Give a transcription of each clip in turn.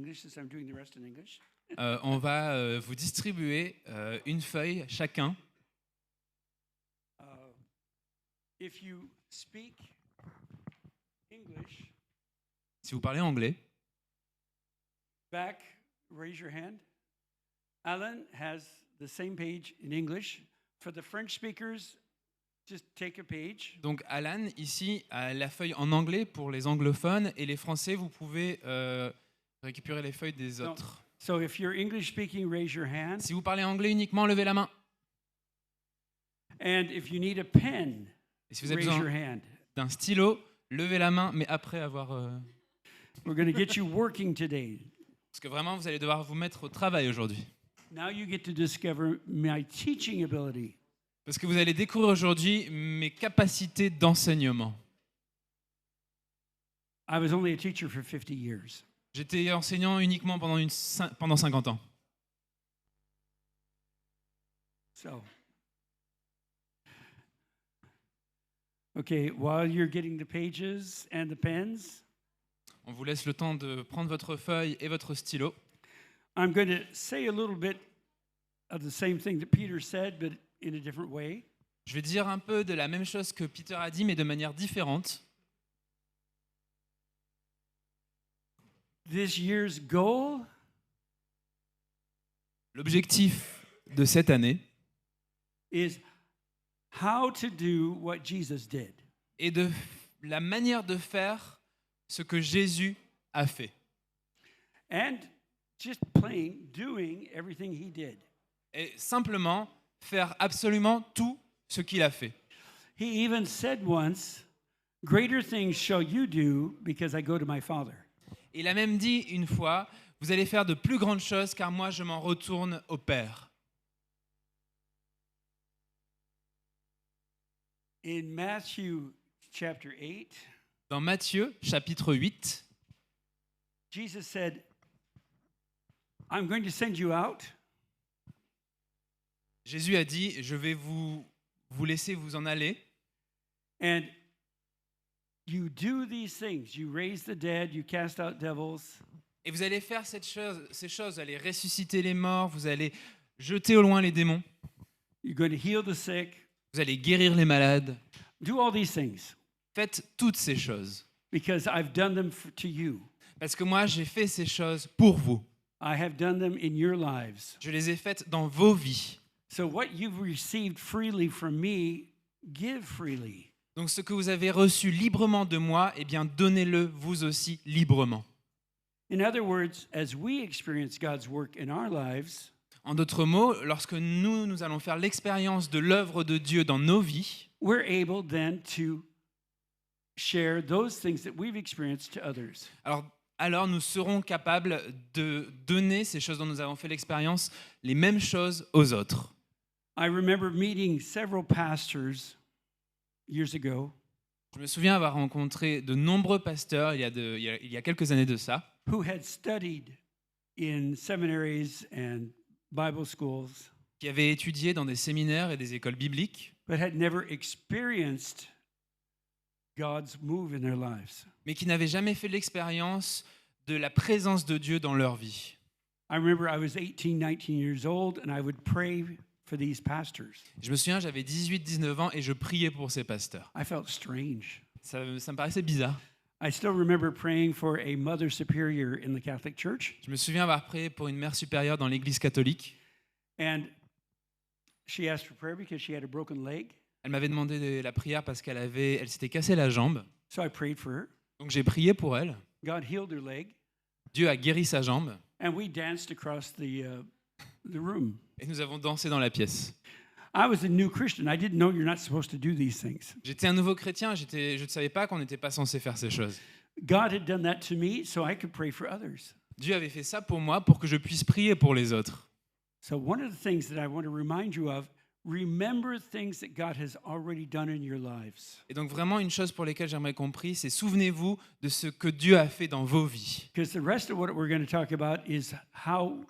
English, since I'm doing the rest in English. On va vous distribuer une feuille chacun. If you speak English, Si vous parlez anglais, back, raise your hand. Alan has the same page in English. For the French speakers, just take a page. donc Alan ici a la feuille en anglais pour les anglophones et les français, vous pouvez récupérer les feuilles des autres. So if you're English speaking, raise your hand. Si vous parlez anglais uniquement, levez la main. And if you need a pen, Et si vous avez raise your besoin hand. d'un stylo, levez la main, mais après avoir... We're going to get you working today. Parce que vraiment, vous allez devoir vous mettre au travail aujourd'hui. Now you get to discover my teaching ability. Parce que vous allez découvrir aujourd'hui mes capacités d'enseignement. I was only a teacher for 50 years. J'étais enseignant uniquement pendant 50 ans. So, okay, while you're getting the pages and the pens, On vous laisse le temps de prendre votre feuille et votre stylo. I'm going to say a little bit of the same thing that Peter said, but in a different way. Je vais dire un peu de la même chose que Peter a dit, mais de manière différente. This year's goal L'objectif de cette année is how to do what Jesus did. est de la manière de faire ce que Jésus a fait. And just plain doing everything he did. Et simplement faire absolument tout ce qu'il a fait. He even said once, "Greater things shall you do because I go to my Father." Il a même dit une fois, vous allez faire de plus grandes choses car moi je m'en retourne au Père. In Matthew chapter 8, Dans Matthieu, chapitre 8, Jesus said, "I'm going to send you out, Jésus a dit, je vais vous laisser vous en aller and you do these things. You raise the dead, you cast out devils, et vous allez faire ces choses, vous allez ressusciter les morts, vous allez jeter au loin les démons, you're going to heal the sick. vous allez guérir les malades. Do all these things Faites toutes ces choses. because I've done them to you. Parce que moi, j'ai fait ces choses pour vous. I have done them in your lives. Je les ai faites dans vos vies. So what you've received freely from me, give freely." Donc ce que vous avez reçu librement de moi, eh bien donnez-le vous aussi librement. In other words, as we experience God's work in our lives, En d'autres mots, lorsque nous allons faire l'expérience de l'œuvre de Dieu dans nos vies, we're able then to share those things that we've experienced to others. alors nous serons capables de donner ces choses dont nous avons fait l'expérience, les mêmes choses aux autres. I remember meeting several pastors years ago Je me souviens avoir rencontré de nombreux pasteurs il y a quelques années de ça, who had studied in seminaries and Bible schools, qui avaient étudié dans des séminaires et des écoles bibliques, but had never experienced God's move in their lives. mais qui n'avaient jamais fait l'expérience de la présence de Dieu dans leur vie. I remember I was 18, 19 years old, and I would pray for these pastors. Je me souviens, j'avais 18-19 ans et je priais pour ces pasteurs. I felt strange. Ça me paraissait bizarre. I still remember praying for a mother superior in the Catholic Church, Je me souviens avoir prié pour une mère supérieure dans l'église catholique. and she asked for prayer because she had a broken leg. Elle m'avait demandé la prière parce elle s'était cassé la jambe. So I prayed for her. Donc j'ai prié pour elle. God healed her leg, Dieu a guéri sa jambe and we danced across the room. et nous avons dansé dans la pièce. I was a new Christian. I didn't know you're not supposed to do these things. J'étais un nouveau chrétien, je ne savais pas qu'on n'était pas censé faire ces choses. God had done that to me so I could pray for others. Dieu avait fait ça pour moi pour que je puisse prier pour les autres. So one of the things that I want to remind you of, remember things that God has already done in your lives. Et donc vraiment une chose pour laquelle j'aimerais qu'on prie, c'est souvenez-vous de ce que Dieu a fait dans vos vies. Because the rest of what we're going to talk about is how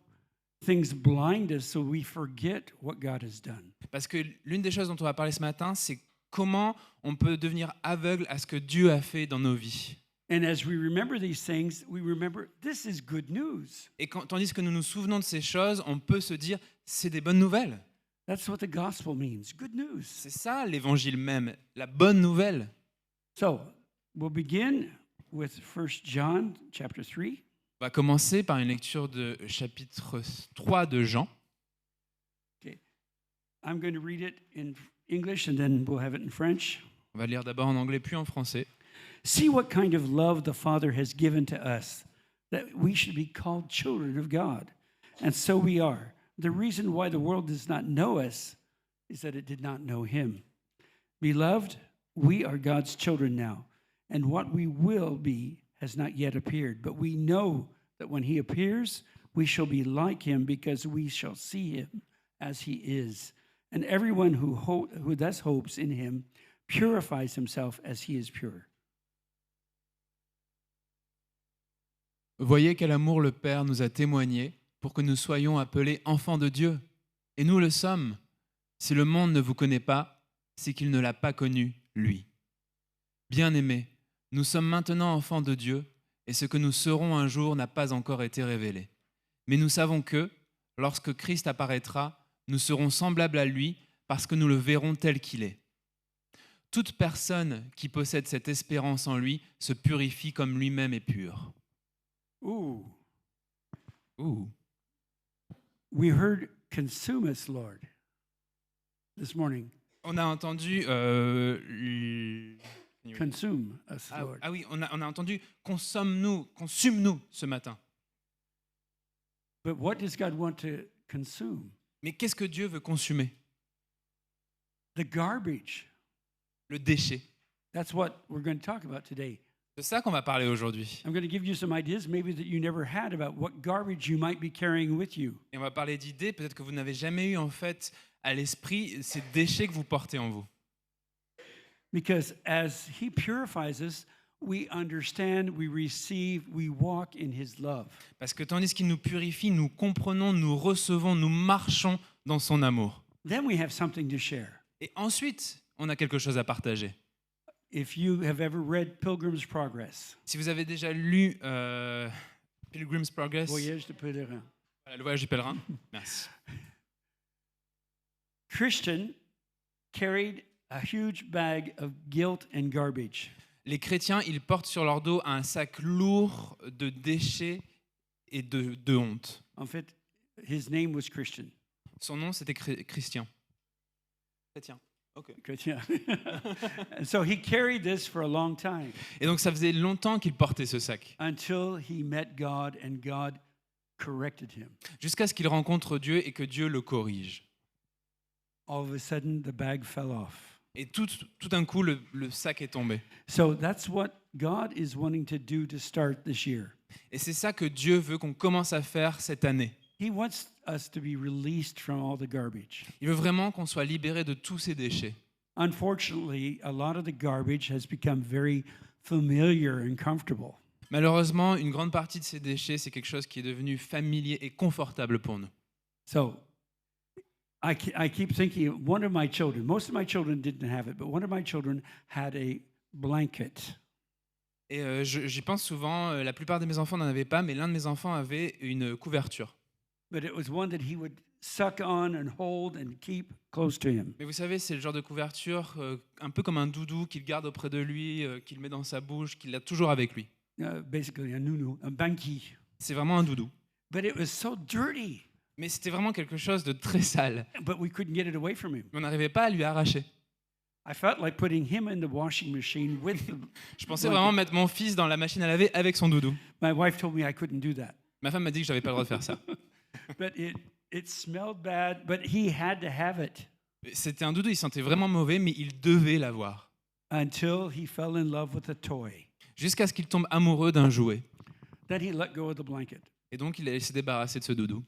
things blind us so we forget what God has done. Parce que l'une des choses dont on va parler ce matin, c'est comment on peut devenir aveugle à ce que Dieu a fait dans nos vies. And as we remember these things, we remember this is good news. Et tandis que nous nous souvenons de ces choses, on peut se dire, c'est des bonnes nouvelles. That's what the gospel means, good news. C'est ça l'évangile même, la bonne nouvelle. So we'll begin with 1 John chapter 3. On va commencer par une lecture de chapitre 3 de Jean. I'm going to read it in English and then we'll have it in French. On va lire d'abord en anglais puis en français. See what kind of love the Father has given to us, that we should be called children of God. And so we are. The reason why the world does not know us is that it did not know him. Beloved, we are God's children now, and what we will be has not yet appeared. But we know that when he appears, we shall be like him because we shall see him as he is. And everyone who thus hopes in him purifies himself as he is pure. Voyez quel amour le Père nous a témoigné pour que nous soyons appelés enfants de Dieu. Et nous le sommes. Si le monde ne vous connaît pas, c'est qu'il ne l'a pas connu, lui. Bien-aimés, nous sommes maintenant enfants de Dieu, et ce que nous serons un jour n'a pas encore été révélé. Mais nous savons que, lorsque Christ apparaîtra, nous serons semblables à lui parce que nous le verrons tel qu'il est. Toute personne qui possède cette espérance en lui se purifie comme lui-même est pur. Ooh, Ouh. we heard consume us, Lord, this morning. On a entendu... Consume us, Ah, Lord. ah oui, on a entendu consume-nous ce matin. But what does God want to consume? Mais qu'est-ce que Dieu veut consumer? The garbage. Le déchet. That's what we're going to talk about today. C'est ça qu'on va parler aujourd'hui. I'm going to give you some ideas maybe that you never had about what garbage you might be carrying with you. Et on va parler d'idées, peut-être que vous n'avez jamais eu en fait à l'esprit ces déchets que vous portez en vous. Because as he purifies us, we understand, we receive, we walk in his love. Parce que tandis qu'il nous purifie, nous comprenons, nous recevons, nous marchons dans son amour. Then we have something to share. Et ensuite, on a quelque chose à partager. If you have ever read Pilgrim's Progress, Si vous avez déjà lu Pilgrim's Progress, Voyage de pèlerin, voilà, le voyage du pèlerin, merci. Christian carried a huge bag of guilt and garbage. Les chrétiens, ils portent sur leur dos un sac lourd de déchets et de honte. En fait, his name was Christian. Son nom, c'était Christian. Chrétien. Ok. Christian. And so he carried this for a long time Et donc, ça faisait longtemps qu'il portait ce sac, until he met God and God corrected him. jusqu'à ce qu'il rencontre Dieu et que Dieu le corrige. All of a sudden, the bag fell off. Et tout d'un coup, le sac est tombé. So that's what God is wanting to do to start this year. Et c'est ça que Dieu veut qu'on commence à faire cette année. He wants us to be released from all the garbage. Il veut vraiment qu'on soit libéré de tous ces déchets. Unfortunately, a lot of the garbage has become very familiar and comfortable. Malheureusement, une grande partie de ces déchets, c'est quelque chose qui est devenu familier et confortable pour nous. So I keep thinking, one of my children, most of my children didn't have it, but one of my children had a blanket. Et j'y pense souvent, la plupart de mes enfants n'en avaient pas, mais l'un de mes enfants avait une couverture. But it was one that he would suck on and hold and keep close to him. Mais vous savez, c'est le genre de couverture un peu comme un doudou qu'il garde auprès de lui, qu'il met dans sa bouche, qu'il a toujours avec lui. Basically, a nunu, a banki. C'est vraiment un doudou. But it was so dirty, Mais c'était vraiment quelque chose de très sale. but we couldn't get it away from him. Mais on n'arrivait pas à lui arracher. I felt like putting him in the washing machine with the... Je pensais vraiment mettre mon fils dans la machine à laver avec son doudou. My wife told me I couldn't do that. Ma femme m'a dit que j'avais pas le droit de faire ça. But it smelled bad, but he had to have it C'était un doudou, il sentait vraiment mauvais, mais il devait l'avoir. until he fell in love with a toy. Jusqu'à ce qu'il tombe amoureux d'un jouet. Then he let go of the blanket. Et donc, il s'est débarrassé de ce doudou.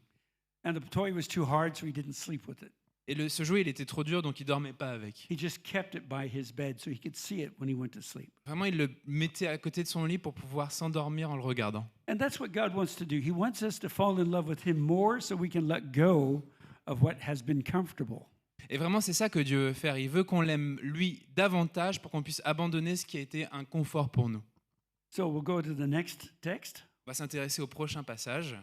And the toy was too hard, so he didn't sleep with it. Et ce jouet, il était trop dur, donc il dormait pas avec. He just kept it by his bed so he could see it when he went to sleep. Vraiment, il le mettait à côté de son lit pour pouvoir s'endormir en le regardant. And that's what God wants to do. He wants us to fall in love with him more so we can let go of what has been comfortable. Et vraiment, c'est ça que Dieu veut faire. Il veut qu'on l'aime, lui, davantage pour qu'on puisse abandonner ce qui a été un confort pour nous. So we'll go to the next text. On va s'intéresser au prochain passage.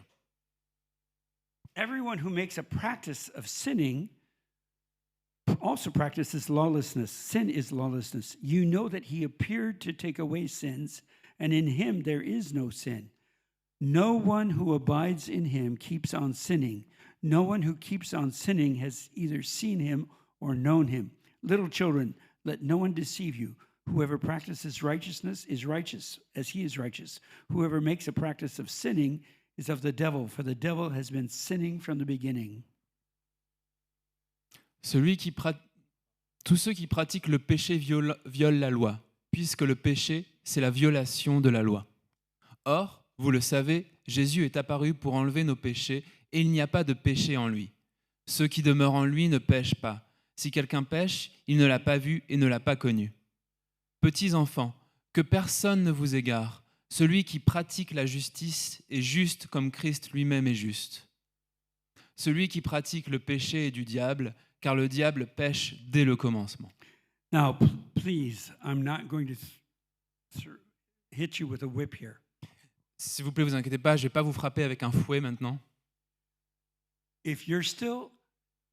Everyone who makes a practice of sinning also practices lawlessness. Sin is lawlessness. You know that he appeared to take away sins, and in him there is no sin. No one who abides in him keeps on sinning. No one who keeps on sinning has either seen him or known him. Little children, let no one deceive you. Whoever practices righteousness is righteous as he is righteous. Whoever makes a practice of sinning is of the devil, for the devil has been sinning from the beginning. Tous ceux qui pratiquent le péché violent la loi, puisque le péché, c'est la violation de la loi. Or, vous le savez, Jésus est apparu pour enlever nos péchés, et il n'y a pas de péché en lui. Ceux qui demeurent en lui ne pêchent pas. Si quelqu'un pêche, il ne l'a pas vu et ne l'a pas connu. Petits enfants, que personne ne vous égare. Celui qui pratique la justice est juste comme Christ lui-même est juste. Celui qui pratique le péché est du diable, car le diable pêche dès le commencement. Now, please, I'm not going to hit you with a whip here. S'il vous plaît, vous inquiétez pas, je ne vais pas vous frapper avec un fouet maintenant. If you're still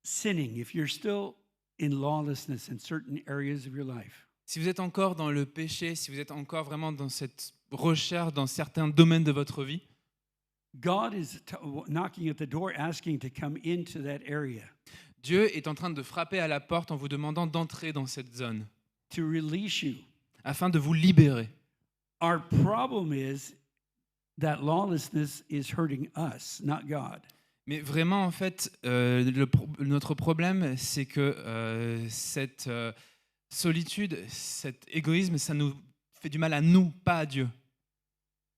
sinning, if you're still in lawlessness in certain areas of your life, Si vous êtes encore dans le péché, si vous êtes encore vraiment dans cette recherche dans certains domaines de votre vie, God is knocking at the door, asking to come into that area, Dieu est en train de frapper à la porte en vous demandant d'entrer dans cette zone, to release you. afin de vous libérer. Our problem is that lawlessness is hurting us, not God. Mais vraiment, en fait, notre problème, c'est que cette solitude, cet égoïsme, ça nous fait du mal à nous, pas à Dieu.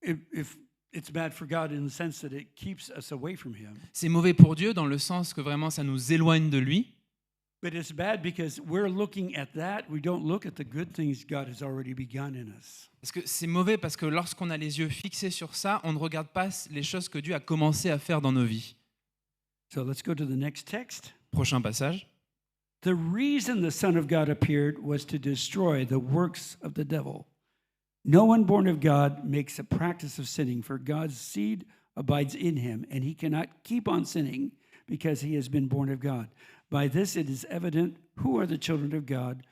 If it's bad for God in the sense that it keeps us away from Him, C'est mauvais pour Dieu dans le sens que vraiment ça nous éloigne de lui. but it's bad because we're looking at that. We don't look at the good things God has already begun in us. Parce que c'est mauvais parce que lorsqu'on a les yeux fixés sur ça, on ne regarde pas les choses que Dieu a commencé à faire dans nos vies. So let's go to the next text. Prochain passage. The reason the Son of God appeared was to destroy the works of the devil. No one born of God makes a practice of sinning, for God's seed abides in him, and he cannot keep on sinning because he has been born of God. By this it is evident who are the children of God,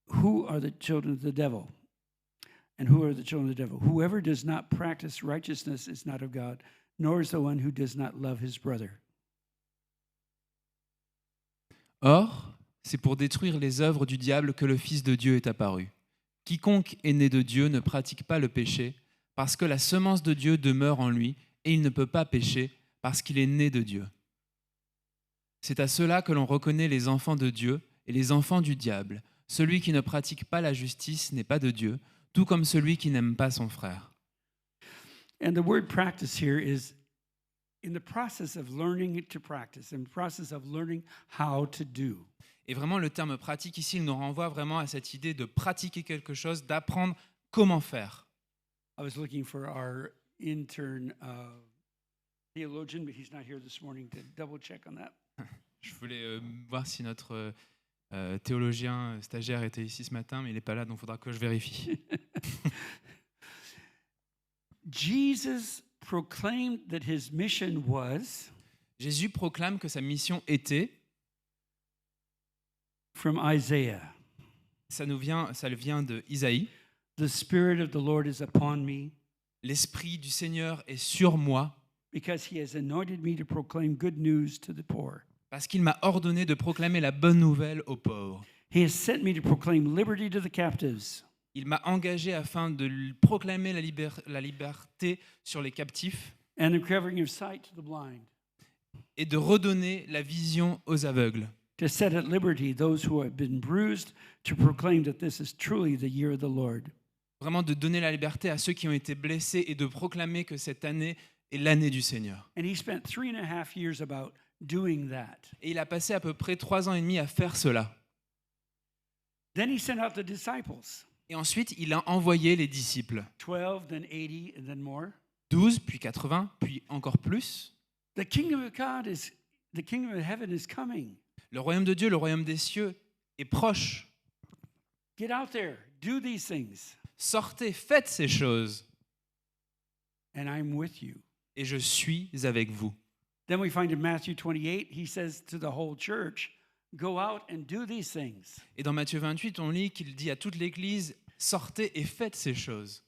who are the children of the devil, and who are the children of the devil. Whoever does not practice righteousness is not of God, nor is the one who does not love his brother. Or, c'est pour détruire les œuvres du diable que le Fils de Dieu est apparu. Quiconque est né de Dieu ne pratique pas le péché, parce que la semence de Dieu demeure en lui, et il ne peut pas pécher, parce qu'il est né de Dieu. C'est à cela que l'on reconnaît les enfants de Dieu et les enfants du diable. Celui qui ne pratique pas la justice n'est pas de Dieu, tout comme celui qui n'aime pas son frère. And the word practice here is in the process of learning to practice, in the process of learning how to do. Et vraiment, le terme pratique ici, il nous renvoie vraiment à cette idée de pratiquer quelque chose, d'apprendre comment faire. I was looking for our intern theologian, but he's not here this morning to double check on that. Je voulais voir si notre théologien stagiaire était ici ce matin, mais il n'est pas là, donc il faudra que je vérifie. Jesus proclaimed that his mission was, Jésus proclame que sa mission était, from Isaiah, ça vient de Isaïe, the Spirit of the Lord is upon me, l'Esprit du Seigneur est sur moi, because he has anointed me to proclaim good news to the poor. parce qu'il m'a ordonné de proclamer la bonne nouvelle aux pauvres. He has sent me to proclaim liberty to the captives Il m'a engagé afin de proclamer la liberté sur les captifs and the recovering of sight to the blind, et de redonner la vision aux aveugles, to set at liberty those who have been bruised, to proclaim that this is truly the year of the Lord. vraiment de donner la liberté à ceux qui ont été blessés et de proclamer que cette année est l'année du Seigneur. And he spent 3.5 years about doing that. Et il a passé à peu près 3 ans et demi à faire cela. Then he sent out the disciples, Et ensuite, il a envoyé les disciples. 12, then 80, and then more. 12, puis 80, puis encore plus. The kingdom of heaven is coming. Le royaume de Dieu, le royaume des cieux est proche. Get out there, do these things. sortez, faites ces choses, and I'm with you. et je suis avec vous. Then we find in Matthew 28, he says to the whole church, go out and do these things. Et dans Matthieu 28, on lit qu'il dit à toute l'Église, sortez et faites ces choses.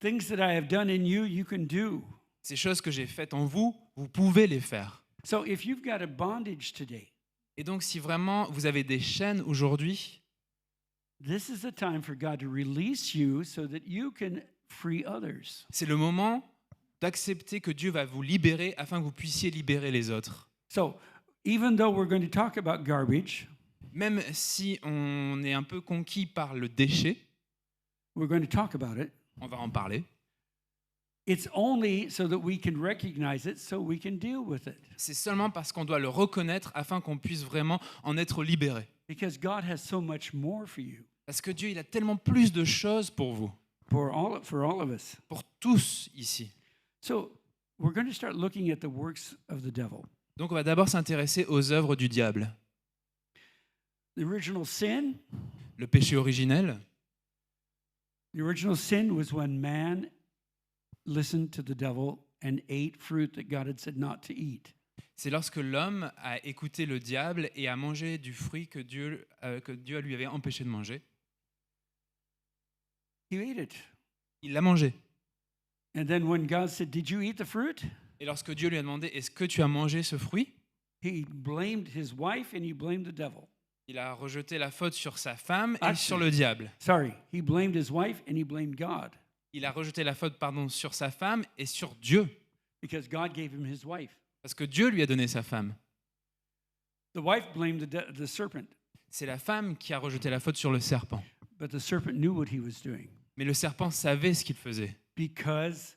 Things that I have done in you, you can do. Ces choses que j'ai faites en vous, vous pouvez les faire. So if you've got a bondage today, Et donc, si vraiment vous avez des chaînes aujourd'hui, this is the time for God to release you so that you can free others. c'est le moment d'accepter que Dieu va vous libérer afin que vous puissiez libérer les autres. So even though we're going to talk about garbage, Même si on est un peu conquis par le déchet, we're going to talk about it. on va en parler. It's only so that we can recognize it so we can deal with it. C'est seulement parce qu'on doit le reconnaître afin qu'on puisse vraiment en être libéré. Because God has so much more for you, Parce que Dieu, il a tellement plus de choses pour vous, for all of us. pour tous ici. So we're going to start looking at the works of the devil. Donc on va d'abord s'intéresser aux œuvres du diable. The original sin Le péché originel, was when man listened to the devil and ate fruit that God had said not to eat. c'est lorsque l'homme a écouté le diable et a mangé du fruit que Dieu lui avait empêché de manger. He ate it. Il l'a mangé. And then when God said, "Did you eat the fruit?" Et lorsque Dieu lui a demandé, est-ce que tu as mangé ce fruit? He blamed his wife and he blamed the devil. Il a rejeté la faute sur sa femme et Ah, sur le diable. Sorry, he blamed his wife and he blamed God Il a rejeté la faute, sur sa femme et sur Dieu, because God gave him his wife. parce que Dieu lui a donné sa femme. The wife blamed the serpent, C'est la femme qui a rejeté la faute sur le serpent. but the serpent knew what he was doing Mais le serpent savait ce qu'il faisait, because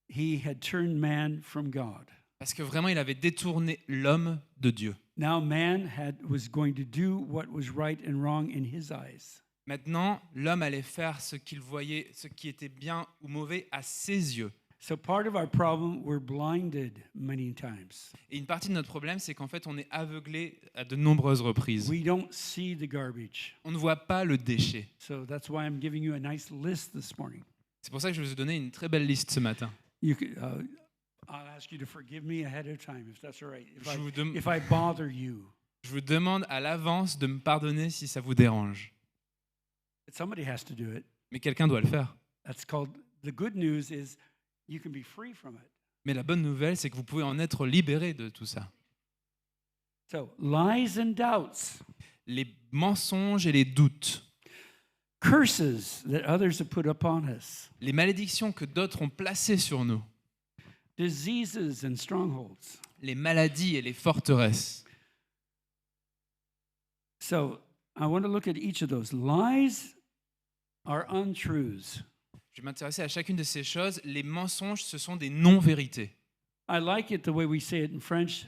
he had turned man from God. parce que vraiment il avait détourné l'homme de Dieu. Now man was going to do what was right and wrong in his eyes. Maintenant, l'homme allait faire ce qu'il voyait, ce qui était bien ou mauvais à ses yeux. So part of our problem, we're blinded many times. Et une partie de notre problème, c'est qu'en fait, on est aveuglé à de nombreuses reprises. We don't see the garbage. On ne voit pas le déchet. So that's why I'm giving you a nice list this morning. C'est pour ça que je vais vous donner une très belle liste ce matin. You could, I'll ask you to forgive me ahead of time if that's all right. Je If I bother you. vous demande à l'avance de me pardonner si ça vous dérange. But somebody has to do it. Mais quelqu'un doit le faire. That's called, the good news is you can be free from it. Mais la bonne nouvelle, c'est que vous pouvez en être libéré de tout ça. So, lies and doubts, Les mensonges et les doutes, curses that others have put upon us, les malédictions que d'autres ont placées sur nous, diseases and strongholds. les maladies et les forteresses. So, I want to look at each of those. Lies are untruths. Je vais m'intéresser à chacune de ces choses. Les mensonges, ce sont des non-vérités. I like it the way we say it in French,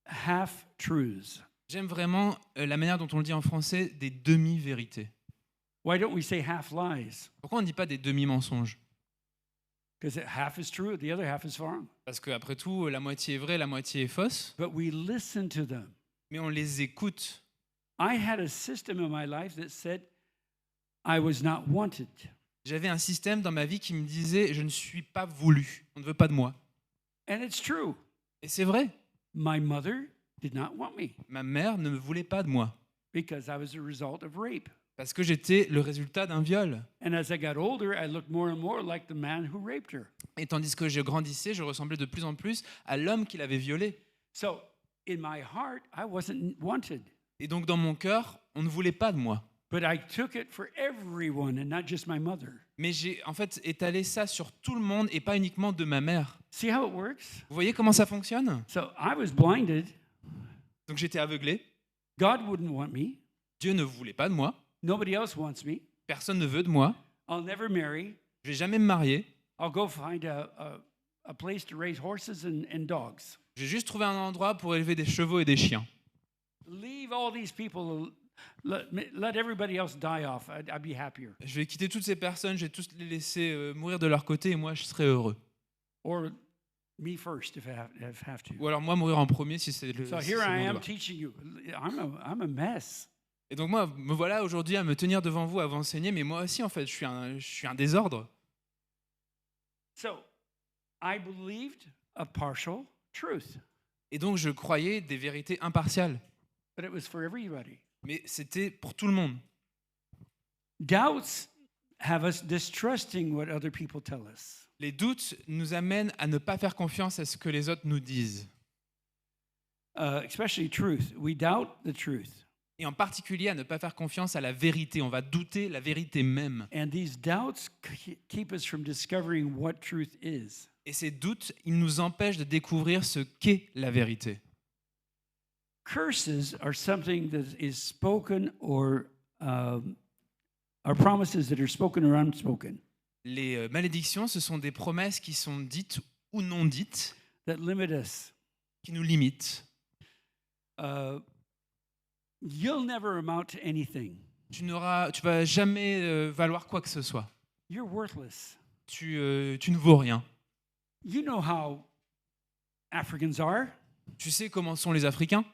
half-truths. J'aime vraiment la manière dont on le dit en français, des demi-vérités. Why don't we say half-lies? Pourquoi on ne dit pas des demi-mensonges? Because half is true, the other half is wrong. Parce qu'après tout, la moitié est vraie, la moitié est fausse. But we listen to them. Mais on les écoute. I had a system in my life that said I was not wanted. J'avais un système dans ma vie qui me disait « je ne suis pas voulu, on ne veut pas de moi And it's true. ». Et c'est vrai, My mother did not want me ma mère ne voulait pas de moi because I was a result of rape. parce que j'étais le résultat d'un viol. And as I got older, I looked more and more like the man who raped her. Et tandis que je grandissais, je ressemblais de plus en plus à l'homme qui l'avait violée. So in my heart, I wasn't wanted. Et donc dans mon cœur, on ne voulait pas de moi. But I took it for everyone and not just my mother. Mais j'ai en fait étalé ça sur tout le monde et pas uniquement de ma mère. See how it works? Vous voyez comment ça fonctionne? So I was blinded. Donc j'étais aveuglé. God wouldn't want me. Dieu ne voulait pas de moi. Nobody else wants me. Personne ne veut de moi. I'll never marry. Je vais jamais me marier. I'll go find a place to raise horses and dogs. J'ai juste trouvé un endroit pour élever des chevaux et des chiens. Leave all these people. Let everybody else die off. I'd be happier. Je vais quitter toutes ces personnes, je vais tous les laisser mourir de leur côté et moi je serai heureux. Or me first if I have to. Ou alors moi mourir en premier si c'est le So si here c'est I mon am devoir. teaching you. I'm a mess. Et donc moi, me voilà aujourd'hui à me tenir devant vous, à vous enseigner, mais moi aussi, en fait, je suis un désordre. So I believed a partial truth, Et donc, je croyais des vérités impartiales. but it was for everybody. Mais c'était pour tout le monde. Doubts have us distrusting what other people tell us. Les doutes nous amènent à ne pas faire confiance à ce que les autres nous disent. Especially truth. We doubt the truth. Et en particulier à ne pas faire confiance à la vérité. On va douter la vérité même. And these doubts keep us from discovering what truth is. Et ces doutes, ils nous empêchent de découvrir ce qu'est la vérité. Curses are something that is spoken or are promises that are spoken or unspoken Les malédictions, ce sont des promesses qui sont dites ou non dites, that limit us. qui nous limitent. You'll never amount to anything. Tu vas jamais valoir quoi que ce soit. You're worthless. Tu ne vaux rien. You know how Africans are. Tu sais comment sont les Africains?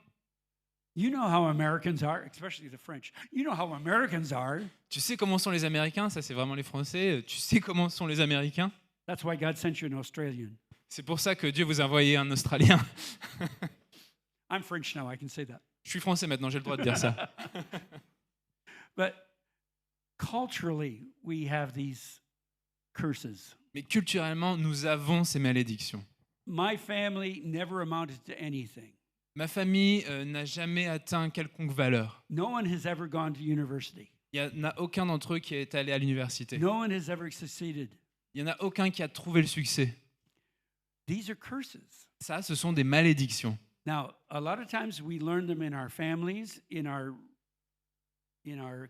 You know how Americans are, especially the French. You know how Americans are. Tu sais comment sont les Américains? Ça, c'est vraiment les Français. Tu sais comment sont les Américains? That's why God sent you an Australian. C'est pour ça que Dieu vous a envoyé un Australien. I'm French now, I can say that. Je suis français maintenant, j'ai le droit de dire ça. But culturally, we have these curses. Mais culturellement, nous avons ces malédictions. My family never amounted to anything. Ma famille n'a jamais atteint quelconque valeur. No one has ever gone to university. Il n'y en a aucun d'entre eux qui est allé à l'université. No one has ever succeeded. Il n'y en a aucun qui a trouvé le succès. These are curses. Ça, ce sont des malédictions. Now, a lot of times we learn them in our families, in our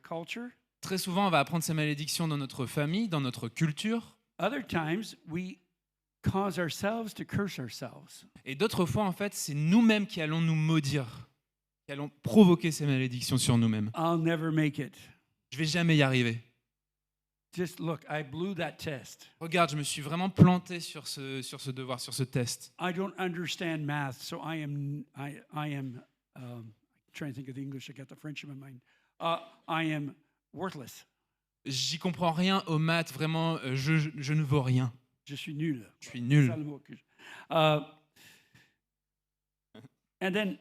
culture. Très souvent, on va apprendre ces malédictions dans notre famille, dans notre culture. Other times we cause ourselves to curse ourselves. Et d'autres fois, en fait, c'est nous-mêmes qui allons nous maudire, qui allons provoquer ces malédictions sur nous-mêmes. I'll never make it. Je vais jamais y arriver. Just look, I blew that test. Regarde, je me suis vraiment planté sur ce devoir, sur ce test. I don't understand math, so I am trying to think of the English. I got the French in my mind. I am worthless. J'y comprends rien aux maths, vraiment, je ne vaux rien. Je suis nul. Je suis nul. C'est ça le mot que and then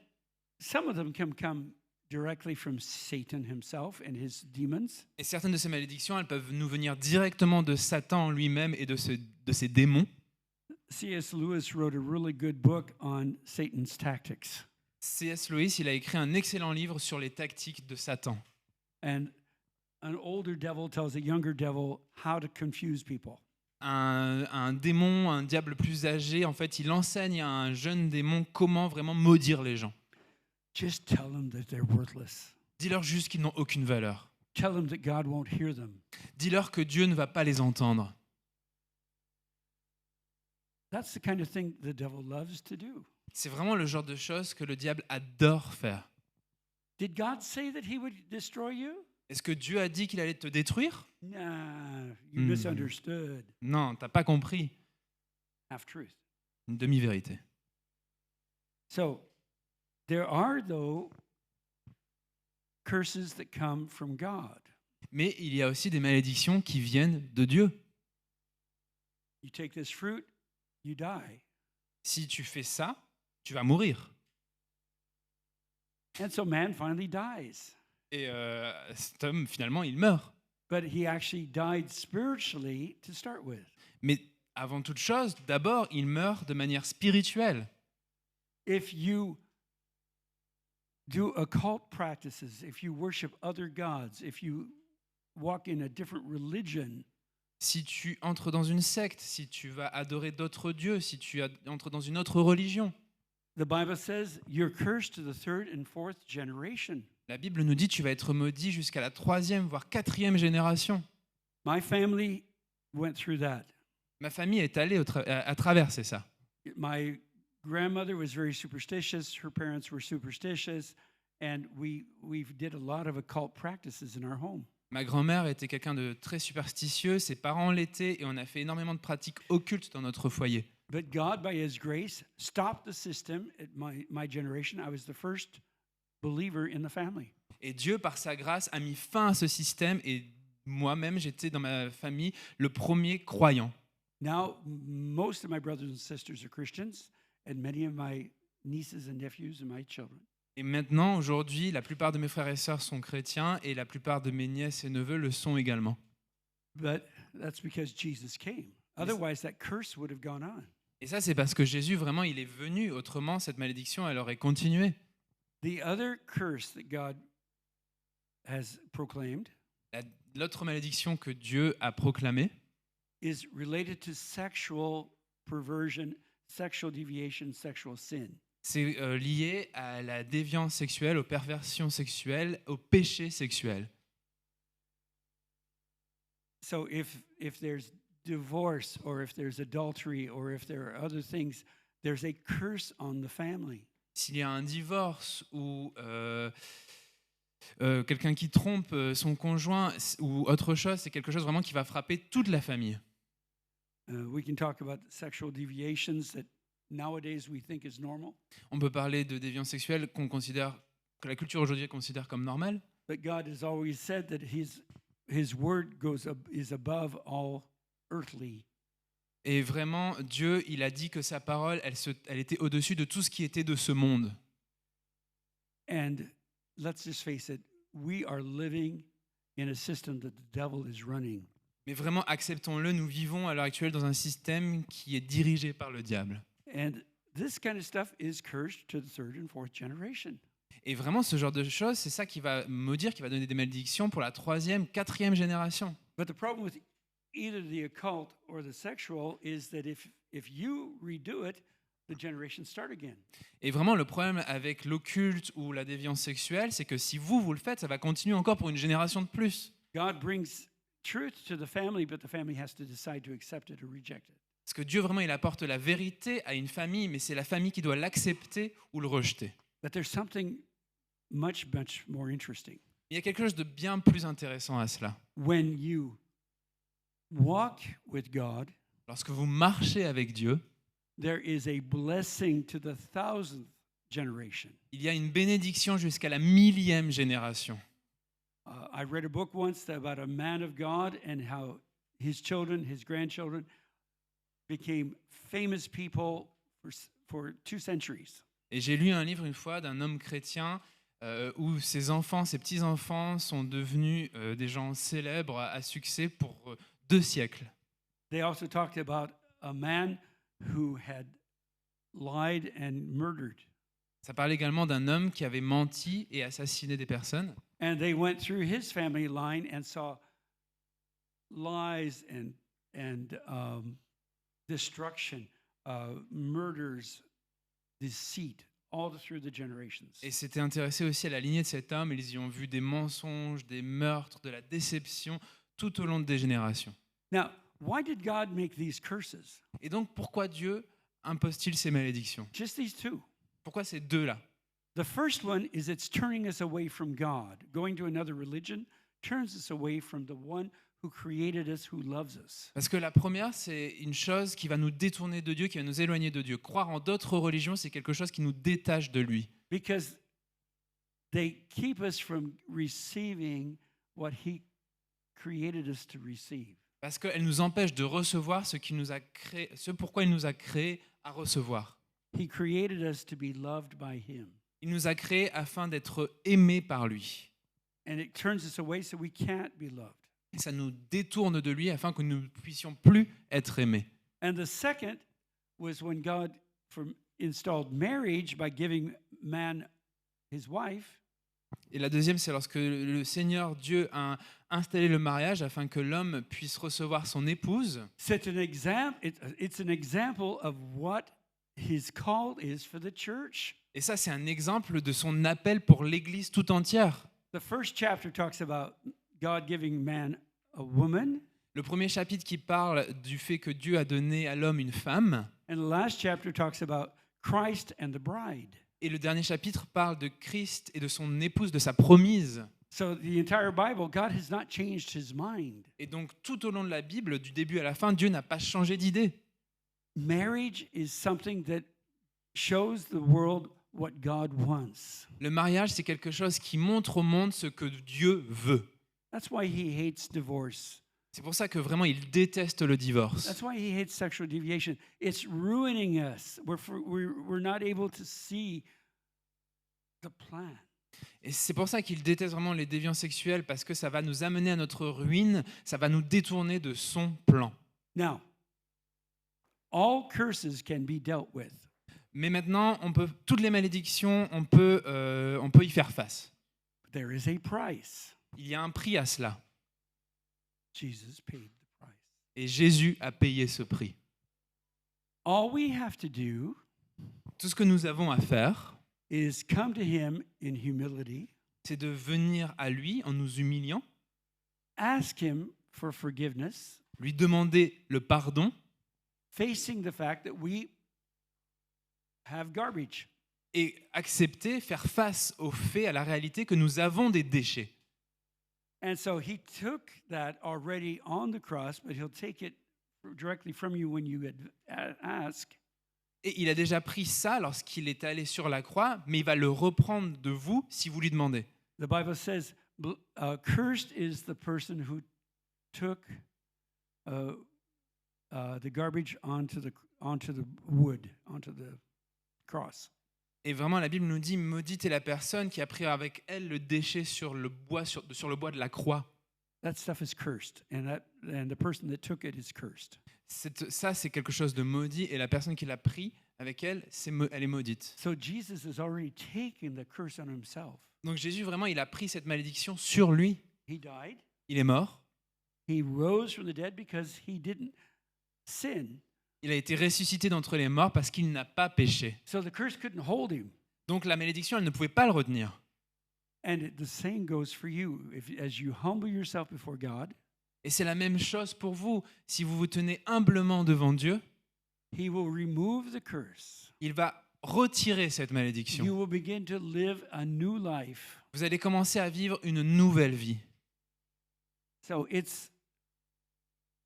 some of them can come directly from Satan himself and his demons. Et certaines de ces malédictions, elles peuvent nous venir directement de Satan lui-même et de ses démons. C.S. Lewis wrote a really good book on Satan's tactics. C.S. Lewis, il a écrit un excellent livre sur les tactiques de Satan. And an older devil tells a younger devil how to confuse people. Un démon, un diable plus âgé, en fait, il enseigne à un jeune démon comment vraiment maudire les gens. Just tell them that they're worthless. Dis-leur juste qu'ils n'ont aucune valeur. Tell them that God won't hear them. Dis-leur que Dieu ne va pas les entendre. That's the kind of thing the devil loves to do. C'est vraiment le genre de choses que le diable adore faire. Did God say that he would destroy you? Est-ce que Dieu a dit qu'il allait te détruire? Nah, you misunderstood. Non, t'as pas compris. Half truth. Une demi-vérité. So, there are, though, curses that come from God. Mais il y a aussi des malédictions qui viennent de Dieu. You take this fruit, you die. Si tu fais ça, tu vas mourir. And so man finally dies. Et cet homme, finalement, il meurt. But he actually died spiritually to start with. Mais avant toute chose, d'abord, il meurt de manière spirituelle. If you do occult practices, if you worship other gods, if you walk in a different religion, Si tu entres dans une secte, si tu vas adorer d'autres dieux, si tu entres dans une autre religion, the Bible says you're cursed to the third and fourth generation. la Bible nous dit que tu vas être maudit jusqu'à la 3e, voire 4e génération. My family went through that. Ma famille est allée à traverser ça. My grandmother was very superstitious. Her parents were superstitious. And we did a lot of occult practices in our home. Ma grand-mère était quelqu'un de très superstitieux, ses parents l'étaient, et on a fait énormément de pratiques occultes dans notre foyer. But God, by His grace, stopped the system at my generation. I was the first believer in the family. Et Dieu, par sa grâce, a mis fin à ce système et moi-même, j'étais dans ma famille le premier croyant. Now, most of my brothers and sisters are Christians, and many of my nieces and nephews and my children. Et maintenant, aujourd'hui, la plupart de mes frères et sœurs sont chrétiens et la plupart de mes nièces et neveux le sont également. But that's because Jesus came. Otherwise, that curse would have gone on. Et ça, c'est parce que Jésus, vraiment, il est venu. Autrement, cette malédiction, elle aurait continué. The other curse that God has proclaimed L'autre malédiction que Dieu a proclamée, is related to sexual perversion, sexual deviation, sexual sin. c'est lié à la déviance sexuelle, aux perversions sexuelles, au péché sexuel. So if there's divorce or if there's adultery or if there are other things, there's a curse on the family. S'il y a un divorce ou quelqu'un qui trompe son conjoint ou autre chose, c'est quelque chose vraiment qui va frapper toute la famille. We can talk about sexual deviations that nowadays we think is normal, On peut parler de déviance sexuelle que la culture aujourd'hui considère comme normale, but God has always said that His word is above all earthly. et vraiment Dieu, il a dit que sa parole, elle était au-dessus de tout ce qui était de ce monde. And let's just face it, we are living in a system that the devil is running. Mais vraiment, acceptons-le, nous vivons à l'heure actuelle dans un système qui est dirigé par le diable. And this kind of stuff is cursed to the third and fourth generation. Et vraiment, ce genre de choses, c'est ça qui va maudire, qui va donner des malédictions pour la 3e, 4e génération. But the problem with either the occult or the sexual is that if you redo it, the generations start again. Et vraiment, le problème avec l'occulte ou la déviance sexuelle, c'est que si vous le faites, ça va continuer encore pour une génération de plus. God brings truth to the family, but the family has to decide to accept it or reject it. Parce que Dieu, vraiment, il apporte la vérité à une famille, mais c'est la famille qui doit l'accepter ou le rejeter. But there's something much more interesting. Il y a quelque chose de bien plus intéressant à cela. When you walk with God, Lorsque vous marchez avec Dieu, there is a blessing to the 1000th generation. il y a une bénédiction jusqu'à la 1000e génération. I read a book once about a man of God and how his children, his grandchildren, became famous people for 2 centuries. Et j'ai lu un livre une fois d'un homme chrétien où ses enfants, ses petits-enfants sont devenus des gens célèbres à succès pour 2 siècles. They also talked about a man who had lied and murdered. Ça parle également d'un homme qui avait menti et assassiné des personnes. And they went through his family line and saw lies and destruction, murders, deceit, all through the generations. Et s'étaient intéressés aussi à la lignée de cet homme. Ils y ont vu des mensonges, des meurtres, de la déception tout au long des générations. Now, why did God make these curses? Et donc, pourquoi Dieu impose-t-il ces malédictions? Just these 2. Pourquoi ces 2-là? The first one is it's turning us away from God. Going to another religion turns us away from the one who created us, who loves us. Parce que la première, c'est une chose qui va nous détourner de Dieu, qui va nous éloigner de Dieu. Croire en d'autres religions, c'est quelque chose qui nous détache de lui. Because they keep us from receiving what he created us to receive. Parce qu'elle nous empêche de recevoir ce qui nous a créé, ce pourquoi il nous a créés à recevoir. He created us to be loved by him. Il nous a créés afin d'être aimés par lui. And it turns us away so we can't be loved. Et ça nous détourne de lui afin que nous ne puissions plus être aimés. And the second was when God installed marriage by giving man his wife. Et la deuxième, c'est lorsque le Seigneur Dieu a installé le mariage afin que l'homme puisse recevoir son épouse. It's an example of what his call is for the church. Et ça, c'est un exemple de son appel pour l'Église tout entière. The first chapter talks about God giving man a woman. Le premier chapitre qui parle du fait que Dieu a donné à l'homme une femme. And the last chapter talks about Christ and the bride. Et le dernier chapitre parle de Christ et de son épouse, de sa promise. So the entire Bible, God has not changed his mind. Et donc, tout au long de la Bible, du début à la fin, Dieu n'a pas changé d'idée. Marriage is something that shows the world what God wants. Le mariage, c'est quelque chose qui montre au monde ce que Dieu veut. That's why he hates divorce. C'est pour ça que vraiment, il déteste le divorce. That's why he hates sexual deviation. It's ruining us. We're not able to see the plan. Et c'est pour ça qu'il déteste vraiment les déviants sexuels, parce que ça va nous amener à notre ruine, ça va nous détourner de son plan. Now, all curses can be dealt with. Mais maintenant, toutes les malédictions, on peut y faire face. There is a price. Il y a un prix à cela. Jesus paid the price. Et Jésus a payé ce prix. All we have to do Tout ce que nous avons à faire, is come to him in humility, c'est de venir à lui en nous humiliant, ask him for forgiveness, lui demander le pardon facing the fact that we have garbage. et accepter, faire face au fait, à la réalité que nous avons des déchets. And so he took that already on the cross, but he'll take it directly from you when you ask. Et il a déjà pris ça lorsqu'il est allé sur la croix, mais il va le reprendre de vous si vous lui demandez. The Bible says, cursed is the person who took the garbage onto the wood, onto the cross. Et vraiment, la Bible nous dit, maudite est la personne qui a pris avec elle le déchet sur le bois de la croix. That stuff is cursed, and the person that took it is cursed. Ça, c'est quelque chose de maudit, et la personne qui l'a pris avec elle, elle est maudite. So Jesus has already taken the curse on himself. Donc Jésus, vraiment, il a pris cette malédiction sur lui. He died. Il est mort. He rose from the dead because he didn't sin. Il a été ressuscité d'entre les morts parce qu'il n'a pas péché. So the curse couldn't hold him. Donc la malédiction, elle ne pouvait pas le retenir. And the same goes for you. As you humble yourself before God, Et c'est la même chose pour vous. Si vous vous tenez humblement devant Dieu, he will remove the curse. il va retirer cette You malédiction. will begin to live a new life. Vous allez commencer à vivre une nouvelle vie. So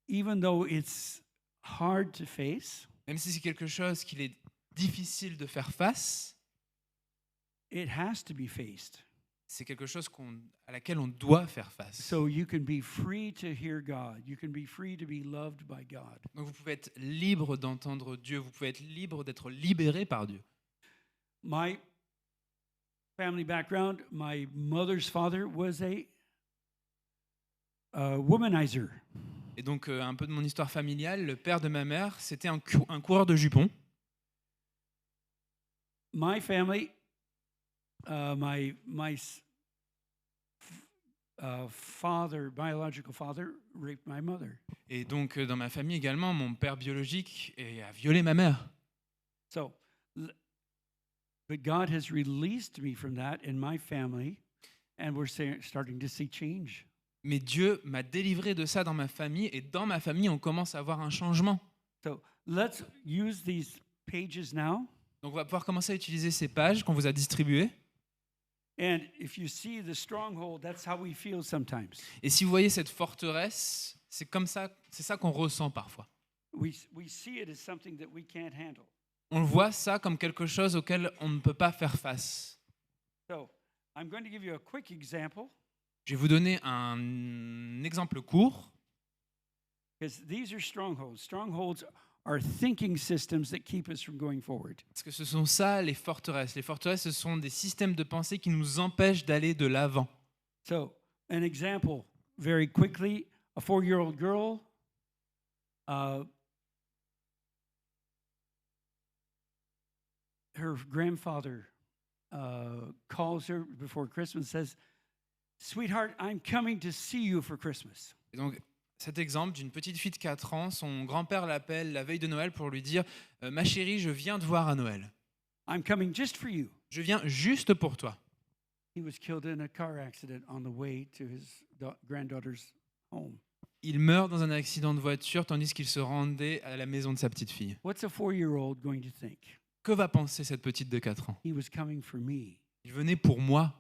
even though it's hard to face, Même si c'est quelque chose qu'il est difficile de faire face, it has to be faced. c'est quelque chose à laquelle on doit faire face. So you can be free to hear God. You can be free to be loved by God. Donc vous pouvez être libre d'entendre Dieu, vous pouvez être libre d'être libéré par Dieu. My family background, my mother's father was a womanizer. Et donc un peu de mon histoire familiale, le père de ma mère, c'était un coureur de jupons. My family, my biological father, raped my mother. Et donc dans ma famille également, mon père biologique a violé ma mère. So, but God has released me from that in my family, and we're starting to see change. Mais Dieu m'a délivré de ça dans ma famille, et dans ma famille, on commence à voir un changement. So let's use these pages now. Donc on va pouvoir commencer à utiliser ces pages qu'on vous a distribuées. And if you see the stronghold, that's how we feel sometimes. Et si vous voyez cette forteresse, c'est ça qu'on ressent parfois. We see it as something that we can't handle. On voit ça comme quelque chose auquel on ne peut pas faire face. So I'm going to give you a quick example. Je vais vous donner un exemple court. Because these are strongholds. Strongholds are thinking systems that keep us from going forward. Parce que ce sont ça les forteresses. Les forteresses, ce sont des systèmes de pensée qui nous empêchent d'aller de l'avant. So, an example, very quickly, a 4-year-old girl, her grandfather calls her before Christmas, says, "Sweetheart, I'm coming to see you for Christmas." Et donc, cet exemple d'une petite fille de 4 ans, son grand-père l'appelle la veille de Noël pour lui dire « Ma chérie, je viens te voir à Noël. I'm coming just for you. Je viens juste pour toi. He was killed in a car accident on the way to his granddaughter's home. » Il meurt dans un accident de voiture tandis qu'il se rendait à la maison de sa petite fille. What's a 4-year-old going to think? Que va penser cette petite de 4 ans? He was coming for me. Il venait pour moi.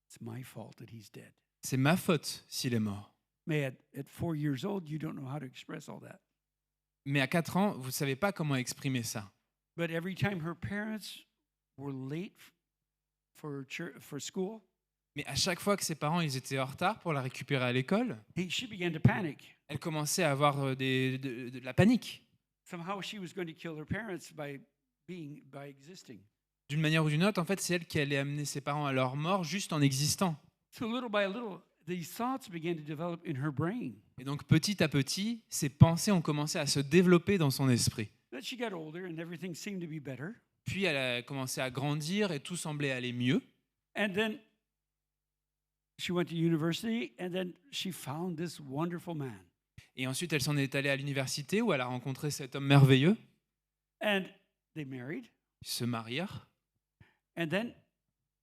It's my fault that he's dead. C'est ma faute s'il est mort. Mais at 4 years old, you don't know how to express all that. Mais à 4 ans, vous ne savez pas comment exprimer ça. But every time her parents were late for school, Mais à chaque fois que ses parents ils étaient en retard pour la récupérer à l'école, she began to panic. elle commençait à avoir de la panique. Somehow she was going to kill her parents by existing. D'une manière ou d'une autre, en fait, c'est elle qui allait amener ses parents à leur mort juste en existant. So little by little, these thoughts began to develop in her brain. Et donc petit à petit, ces pensées ont commencé à se développer dans son esprit. Then she got older and everything seemed to be better. Puis elle a commencé à grandir et tout semblait aller mieux. And then she went to university and then she found this wonderful man. Et ensuite, elle s'en est allée à l'université où elle a rencontré cet homme merveilleux. And they married. Ils se marièrent. And then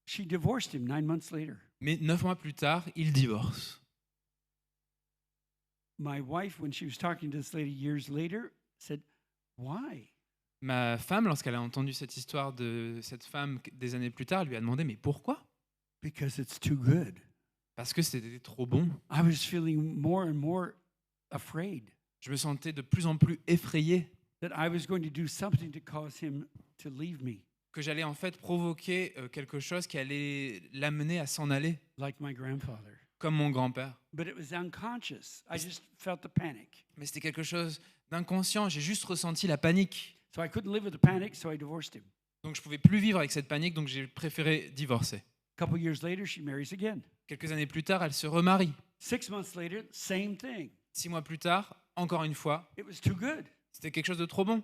she divorced him 9 months later. Mais 9 mois plus tard, ils divorcent. My wife, when she was talking to this lady years later, said, "Why?" Ma femme, lorsqu'elle a entendu cette histoire de cette femme des années plus tard, lui a demandé « Mais pourquoi ?» Because it's too good. Parce que c'était trop bon. I was feeling more and more afraid Je me sentais de plus en plus effrayé that I was going to do something to cause him to leave me, que j'allais en fait provoquer quelque chose qui allait l'amener à s'en aller, like my grandfather. comme mon grand-père. But it was unconscious. I just felt the panic. Mais c'était quelque chose d'inconscient, j'ai juste ressenti la panique. So I couldn't live with the panic, so I divorced him. Donc je pouvais plus vivre avec cette panique, donc j'ai préféré divorcer. A couple years later, she marries again. Quelques années plus tard, elle se remarie. 6 months later, same thing. 6 mois plus tard, encore une fois, It was too good. c'était quelque chose de trop bon.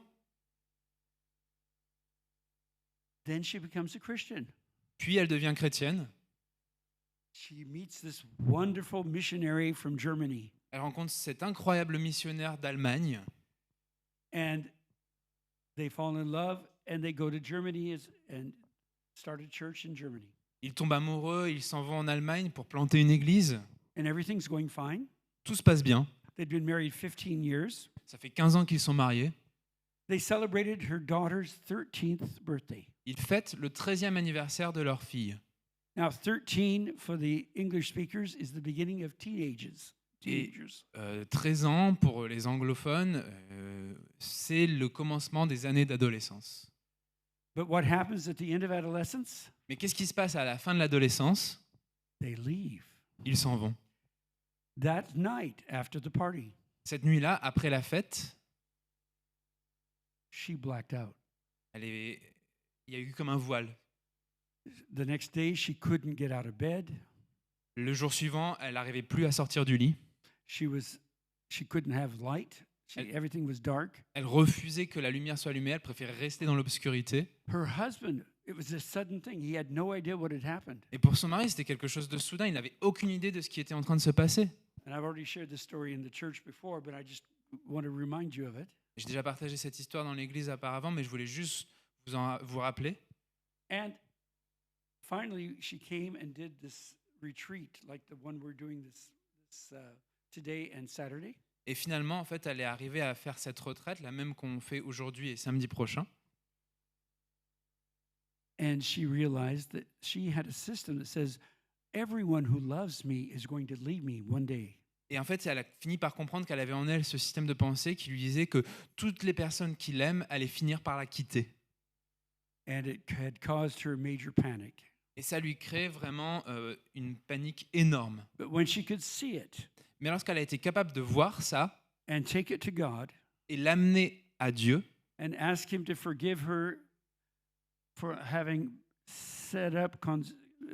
Then she becomes a Christian. Puis elle devient chrétienne. She meets this wonderful missionary from Germany. Elle rencontre cet incroyable missionnaire d'Allemagne. And they fall in love and they go to Germany and start a church in Germany. Ils tombent amoureux, ils s'en vont en Allemagne pour planter une église. And everything's going fine. Tout se passe bien. They'd been married 15 years. Ça fait 15 ans qu'ils sont mariés. They celebrated her daughter's 13th birthday. Ils fêtent le 13e anniversaire de leur fille. Now, 13 for the English speakers is the beginning of teenagers. 13 ans pour les anglophones, c'est le commencement des années d'adolescence. But what happens at the end of adolescence? Mais qu'est-ce qui se passe à la fin de l'adolescence? They leave. Ils s'en vont. That night after the party, Cette nuit-là, après la fête, she blacked out. il y a eu comme un voile. The next day, she couldn't get out of bed. Le jour suivant, elle n'arrivait plus à sortir du lit. She couldn't have light. Everything was dark. Elle refusait que la lumière soit allumée. Elle préférait rester dans l'obscurité. Her husband, it was a sudden thing. He had no idea what had happened. Et pour son mari, c'était quelque chose de soudain. Il n'avait aucune idée de ce qui était en train de se passer. And I've already shared this story in the church before, but I just want to remind you of it. J'ai déjà partagé cette histoire dans l'église auparavant, mais je voulais juste vous rappeler. And finally, she came and did this retreat, like the one we're doing this today and Saturday. Et finalement, en fait, elle est arrivée à faire cette retraite, la même qu'on fait aujourd'hui et samedi prochain. And she realized that she had a system that says, everyone who loves me is going to leave me one day. Et en fait, elle a fini par comprendre qu'elle avait en elle ce système de pensée qui lui disait que toutes les personnes qui l'aiment allaient finir par la quitter. And it had caused her major panic. Et ça lui crée vraiment une panique énorme. But when she could see it Mais lorsqu'elle a été capable de voir ça and take it to God et l'amener à Dieu and ask Him to forgive her for having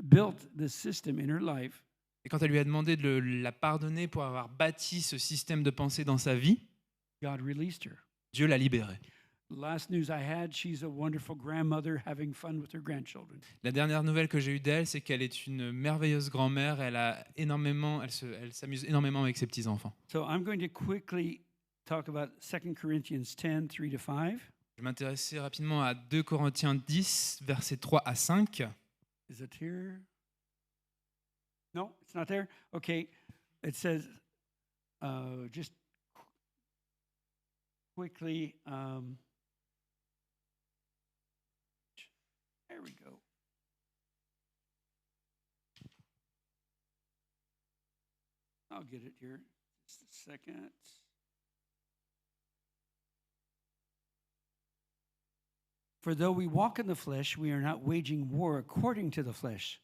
built this system in her life, et quand elle lui a demandé de la pardonner pour avoir bâti ce système de pensée dans sa vie, God released her. Dieu l'a libérée. Last news I had, she's a wonderful grandmother having fun with her grandchildren. La dernière nouvelle que j'ai eue d'elle, c'est qu'elle est une merveilleuse grand-mère. Elle s'amuse énormément avec ses petits-enfants. So I'm going to quickly talk about 2 Corinthians 10, 3-5. Je vais m'intéresser rapidement à 2 Corinthiens 10, versets 3 à 5. Is it here? No, it's not there? Okay. It says, just quickly, there we go. I'll get it here. Just a second. For though we walk in the flesh, we are not waging war according to the flesh.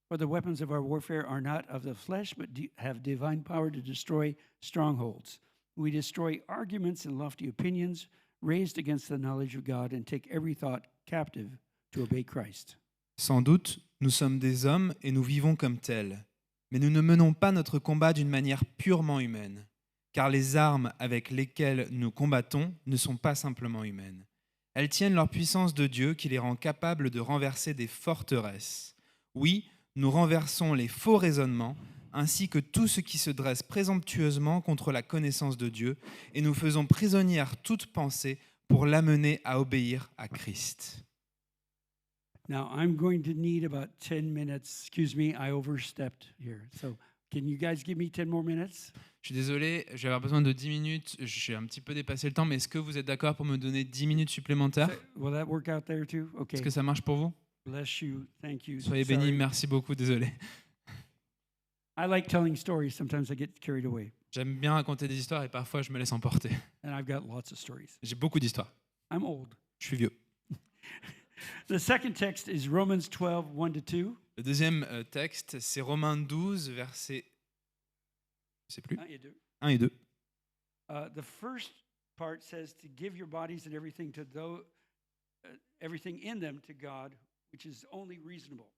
For the weapons of our warfare are not of the flesh, but have divine power to destroy strongholds. We destroy arguments and lofty opinions raised against the knowledge of God and take every thought captive to obey Christ. Sans doute, nous sommes des hommes et nous vivons comme tels. Mais nous ne menons pas notre combat d'une manière purement humaine, car les armes avec lesquelles nous combattons ne sont pas simplement humaines. Elles tiennent leur puissance de Dieu qui les rend capables de renverser des forteresses. Oui, nous renversons les faux raisonnements, ainsi que tout ce qui se dresse présomptueusement contre la connaissance de Dieu, et nous faisons prisonnière toute pensée pour l'amener à obéir à Christ. Now, I'm going to need about 10 minutes. Excuse me, I overstepped here. So, can you guys give me 10 more minutes? Je suis désolé, je vais avoir besoin de 10 minutes. Je suis un petit peu dépassé le temps, mais est-ce que vous êtes d'accord pour me donner 10 minutes supplémentaires? Will that work out there too? Okay. Est-ce que ça marche pour vous? Bless you. Thank you. Soyez Sorry. bénis, merci beaucoup, désolé. I like telling stories. Sometimes I get carried away. J'aime bien raconter des histoires et parfois je me laisse emporter. And I've got lots of stories. J'ai beaucoup d'histoires. I'm old. Je suis vieux. The second text is Romans 12, 1-2. Le deuxième texte, c'est Romains 12, versets je sais plus, 1 et 2. The first part says to give your bodies and everything to everything in them to God, which is only reasonable.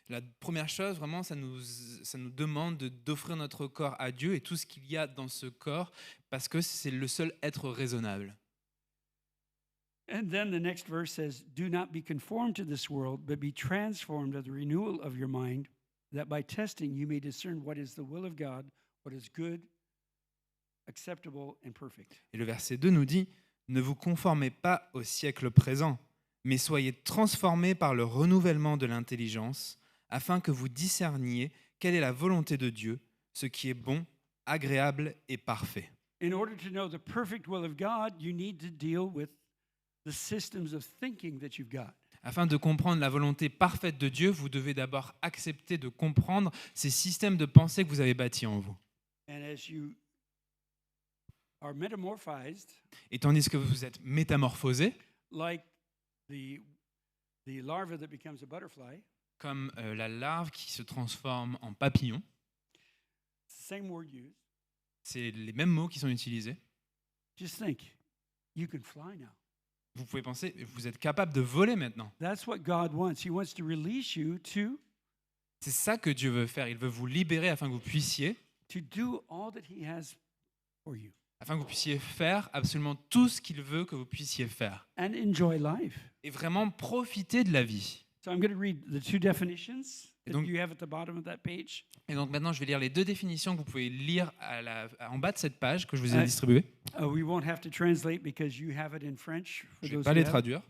La première chose, vraiment, ça nous demande d'offrir notre corps à Dieu et tout ce qu'il y a dans ce corps, parce que c'est le seul être raisonnable. And then the next verse says, do not be conformed to this world, but be transformed by the renewal of your mind, that by testing you may discern what is the will of God, what is good, acceptable, and perfect. Et le verset 2 nous dit, ne vous conformez pas au siècle présent, mais soyez transformés par le renouvellement de l'intelligence, afin que vous discerniez quelle est la volonté de Dieu, ce qui est bon, agréable et parfait. In order to know the perfect will of God, you need to deal with the systems of thinking that you've got. Afin de comprendre la volonté parfaite de Dieu, vous devez d'abord accepter de comprendre ces systèmes de pensée que vous avez bâtis en vous. And as you are metamorphized, Et tandis que vous êtes métamorphosés, like the larva that becomes a butterfly, comme la larve qui se transforme en papillon, same word used. c'est les mêmes mots qui sont utilisés. Just think, you can fly now. Vous pouvez penser, vous êtes capable de voler maintenant. That's what God wants. He wants to release you C'est ça que Dieu veut faire. Il veut vous libérer afin que vous puissiez do all that He has for you faire absolument tout ce qu'il veut que vous puissiez faire. and enjoy life. Et vraiment profiter de la vie. So I'm going to read the two definitions Et that donc- you have at the bottom of that page. Et donc maintenant, je vais lire les deux définitions que vous pouvez lire en bas de cette page que je vous ai Ouais. distribuée. We won't have to translate because you have it in French. For Je ne vais those pas who les have. traduire.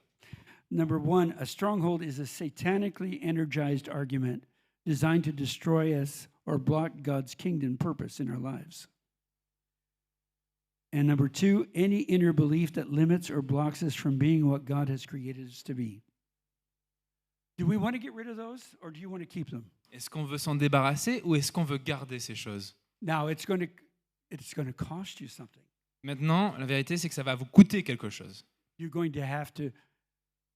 Number one, a stronghold is a satanically energized argument designed to destroy us or block God's kingdom purpose in our lives. And number two, any inner belief that limits or blocks us from being what God has created us to be. Do we want to get rid of those or do you want to keep them? Est-ce qu'on veut s'en débarrasser ou est-ce qu'on veut garder ces choses? Now, it's going to cost you something. Maintenant, la vérité, c'est que ça va vous coûter quelque chose. You're going to have to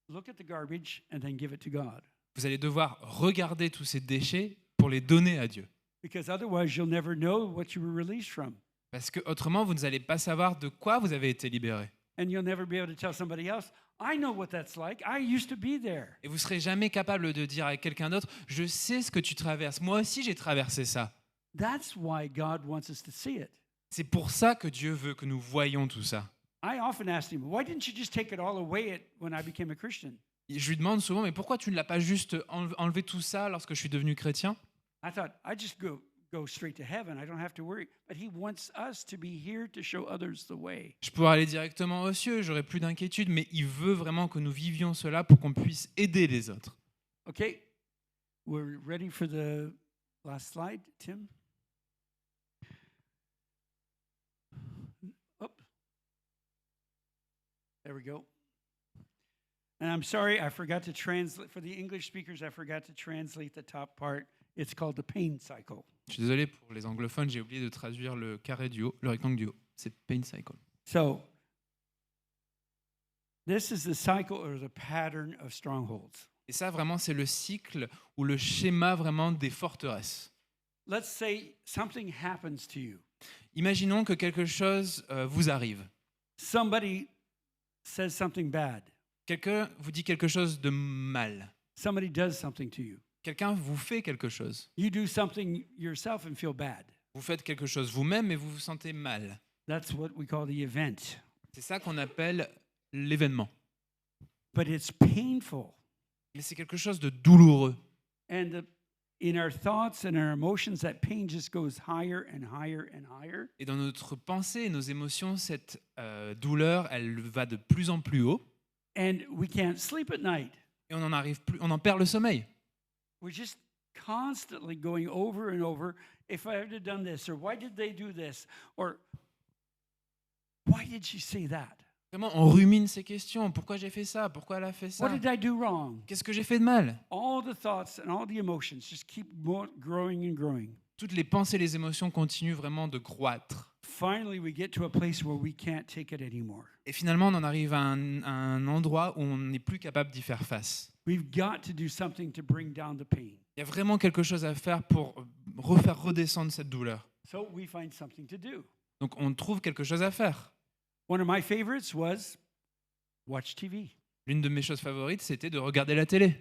look at the garbage and then give it to God. Vous allez devoir regarder tous ces déchets pour les donner à Dieu. Because otherwise, you'll never know what you were released from. Parce que autrement, vous n'allez pas savoir de quoi vous avez été libéré. And you'll never be able to tell somebody else, I know what that's like. I used to be there. Et vous ne serez jamais capable de dire à quelqu'un d'autre, je sais ce que tu traverses. Moi aussi, j'ai traversé ça. That's why God wants us to see it. C'est pour ça que Dieu veut que nous voyions tout ça. I often asked him, why didn't you just take it all away when I became a Christian? Et je lui demande souvent, mais pourquoi tu ne l'as pas juste enlevé tout ça lorsque je suis devenu chrétien? I thought, I just go straight to heaven. I don't have to worry. But he wants us to be here to show others the way. Je pourrais aller directement aux cieux, j'aurais plus d'inquiétude, mais il veut vraiment que nous vivions cela pour qu'on puisse aider les autres. Okay, we're ready for the last slide, Tim. Oh, there we go. And I'm sorry, I forgot to translate, for the English speakers, I forgot to translate the top part. It's called the pain cycle. Je suis désolé pour les anglophones, j'ai oublié de traduire le carré du haut, le rectangle du haut. C'est pain cycle. So, This is the cycle or the pattern of strongholds. Et ça, vraiment, c'est le cycle ou le schéma vraiment des forteresses. Let's say something happens to you. Imaginons que quelque chose vous arrive. Somebody says something bad. Quelqu'un vous dit quelque chose de mal. Somebody does something to you. Quelqu'un vous fait quelque chose. You do something yourself and feel bad. Vous faites quelque chose vous-même et vous vous sentez mal. That's what we call the event. C'est ça qu'on appelle l'événement. But it's painful. Mais c'est quelque chose de douloureux. And in our thoughts and our emotions, that pain just goes higher and higher and higher. Et dans notre pensée et nos émotions, cette douleur, elle va de plus en plus haut. And we can't sleep at night. Et on en arrive plus, on en perd le sommeil. We're just constantly going over and over. If I had done this, or why did they do this, or why did she say that? Vraiment, on rumine ces questions. Pourquoi j'ai fait ça? Pourquoi elle a fait ça? What did I do wrong? Qu'est-ce que j'ai fait de mal? All the thoughts and all the emotions just keep growing and growing. Toutes les pensées et les émotions continuent vraiment de croître. Finally, we get to a place where we can't take it anymore. Et finalement, on en arrive à un endroit où on n'est plus capable d'y faire face. We've got to do something to bring down the pain. Il y a vraiment quelque chose à faire pour refaire redescendre cette douleur. So we find something to do. Donc on trouve quelque chose à faire. One of my favorites was watch TV, L'une de mes choses favorites, c'était de regarder la télé,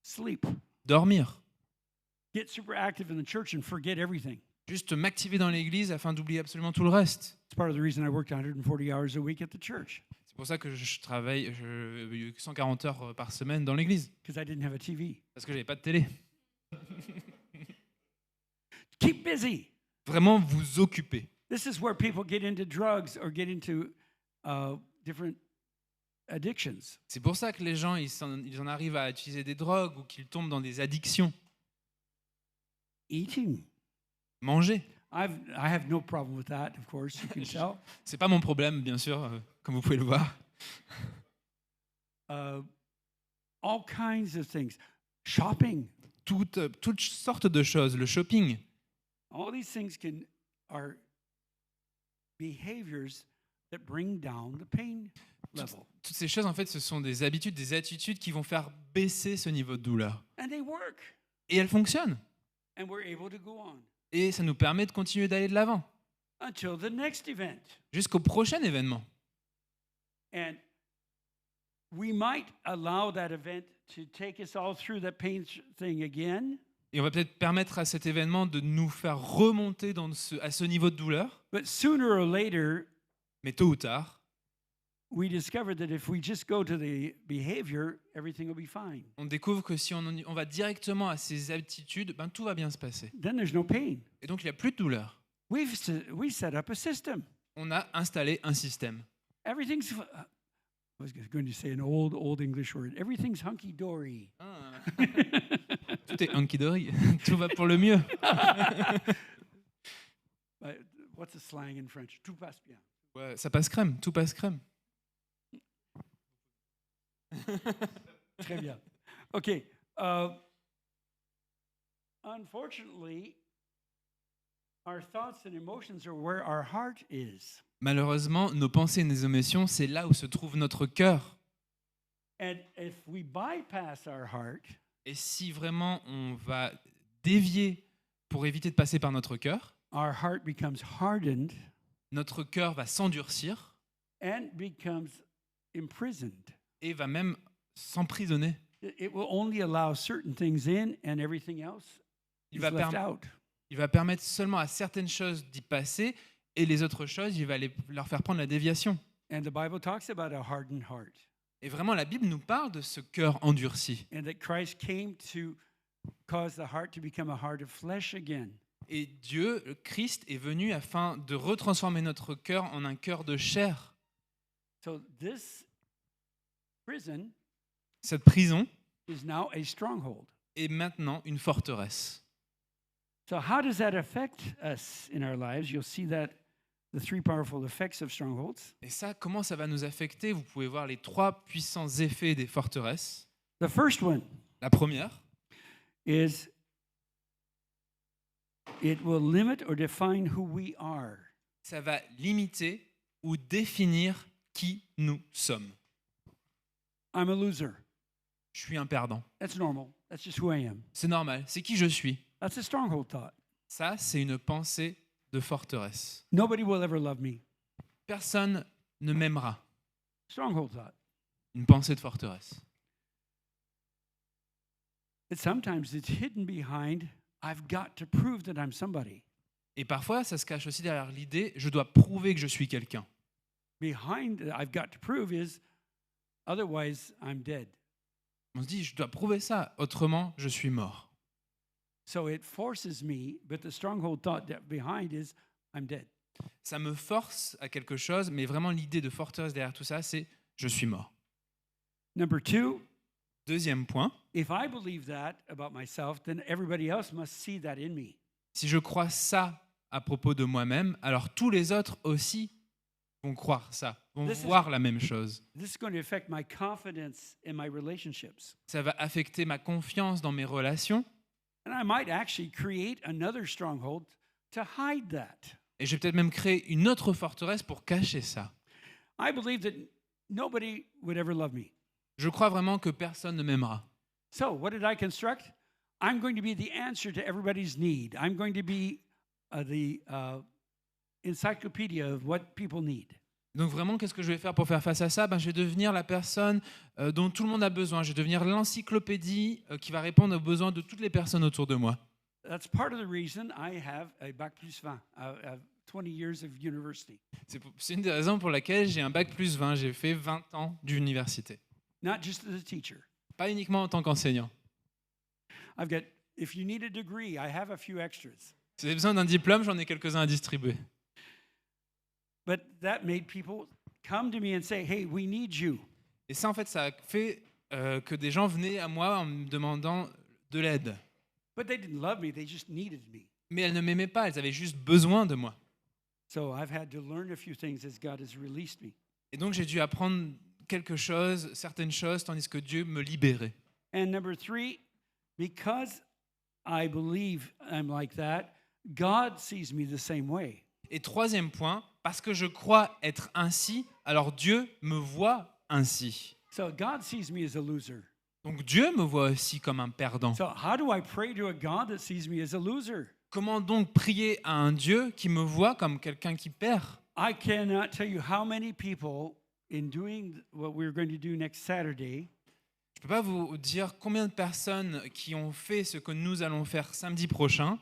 sleep, dormir, get super active in the church and forget everything. juste m'activer dans l'église afin d'oublier absolument tout le reste. It's part of the reason I worked 140 hours a week at the church, C'est pour ça que je travaille 140 heures par semaine dans l'église, because I didn't have a TV. parce que j'avais pas de télé. Keep busy. Vraiment vous occuper. This is where people get into drugs or get into different addictions. C'est pour ça que les gens ils en arrivent à utiliser des drogues ou qu'ils tombent dans des addictions. Eating. Manger, I have no problem with that, of course, you can tell. c'est pas mon problème bien sûr, comme vous pouvez le voir. All kinds of things. Shopping. Toutes sortes de choses, le shopping. All these things are behaviors that bring down the pain level. Toutes ces choses, en fait, ce sont des habitudes, des attitudes qui vont faire baisser ce niveau de douleur. And they work. Et elles fonctionnent. And we're able to go on Et ça nous permet de continuer d'aller de l'avant until the next event. jusqu'au prochain événement. And we might allow that event to take us all through that pain thing again. Et on va peut-être permettre à cet événement de nous faire remonter à ce niveau de douleur. But sooner or later, Mais tôt ou tard, we discover that if we just go to the behavior, everything will be fine. on découvre que si on va directement à ces attitudes, ben, tout va bien se passer. Then there's no pain. Et donc, il n'y a plus de douleur. We set up a system. On a installé un système. Everything's. I was going to say an old English word. Everything's hunky dory. Tout est hunky-dory. Tout va pour le mieux. What's the slang in French? Tout passe bien. Ouais, ça passe crème. Tout passe crème. Très bien. Okay. Unfortunately, our thoughts and emotions are where our heart is. Malheureusement, nos pensées et nos émotions, c'est là où se trouve notre cœur. And if we bypass our heart, Et si vraiment on va dévier pour éviter de passer par notre cœur, our heart becomes hardened notre cœur va s'endurcir and becomes imprisoned. et va même s'emprisonner. It will only allow certain things in and everything else Il is va, left out. il va permettre seulement à certaines choses d'y passer et les autres choses, il va leur faire prendre la déviation. And the Bible talks about a hardened heart. Et vraiment, la Bible nous parle de ce cœur endurci. And that Christ came to cause the heart to become a heart of flesh again. Et Dieu, le Christ, est venu afin de retransformer notre cœur en un cœur de chair. So this prison Cette prison is now a stronghold. est maintenant une forteresse. So how does that affect us in our lives? You'll see that the three powerful effects of strongholds. Et ça, comment ça va nous affecter? Vous pouvez voir les trois puissants effets des forteresses. The first one La première, is it will limit or define who we are. ça va limiter ou définir qui nous sommes. I'm a loser. Je suis un perdant. That's normal. That's just who I am. C'est normal, c'est qui je suis. That's a stronghold thought. Ça, c'est une pensée de forteresse. Nobody will ever love me. Personne ne m'aimera. Stronghold thought. Une pensée de forteresse. But sometimes it's hidden behind, I've got to prove that I'm somebody. Et parfois, ça se cache aussi derrière l'idée, je dois prouver que je suis quelqu'un. Behind the I've got to prove is, otherwise I'm dead. On se dit, je dois prouver ça, autrement, je suis mort. So it forces me, but the stronghold thought that behind is, I'm dead. Ça me force à quelque chose, mais vraiment l'idée de forteresse derrière tout ça, c'est je suis mort. Number two, Deuxième point, if I believe that about myself, then everybody else must see that in me. si je crois ça à propos de moi-même, alors tous les autres aussi vont croire ça, vont This is- voir la même chose. This is going to affect my confidence in my relationships. Ça va affecter ma confiance dans mes relations, And I might actually create another stronghold to hide that. et je vais peut-être même créer une autre forteresse pour cacher ça. I believe that nobody would ever love me. Je crois vraiment que personne ne m'aimera. So, what did I construct? I'm going to be the answer to everybody's need. I'm going to be the encyclopedia of what people need. Donc vraiment, qu'est-ce que je vais faire pour faire face à ça? Je vais devenir la personne dont tout le monde a besoin. Je vais devenir l'encyclopédie qui va répondre aux besoins de toutes les personnes autour de moi. That's part of the reason I have a bac plus 20. I have 20 years of university. C'est une des raisons pour laquelle j'ai un bac plus 20. J'ai fait 20 ans d'université. Not just as a teacher. Pas uniquement en tant qu'enseignant. I've got, if you need a degree, I have a few extras. Si vous avez besoin d'un diplôme, j'en ai quelques-uns à distribuer. But that made people come to me and say, hey, we need you. Et ça, en fait, ça a fait que des gens venaient à moi en me demandant de l'aide. But they didn't love me, they just needed me. Mais elles ne m'aimaient pas, elles avaient juste besoin de moi. So I've had to learn a few things as God has released me. Et donc, j'ai dû apprendre quelque chose, certaines choses, tandis que Dieu me libérait. And number three, because I believe I'm like that, God sees me the same way. Et troisième point, parce que je crois être ainsi, alors Dieu me voit ainsi. So God sees me as a loser. Donc Dieu me voit aussi comme un perdant. So how do I pray to a God that sees me as a loser? Comment donc prier à un Dieu qui me voit comme quelqu'un qui perd? I cannot tell you how many people, in doing what we're going to do next Saturday, Je ne peux pas vous dire combien de personnes qui ont fait ce que nous allons faire samedi prochain,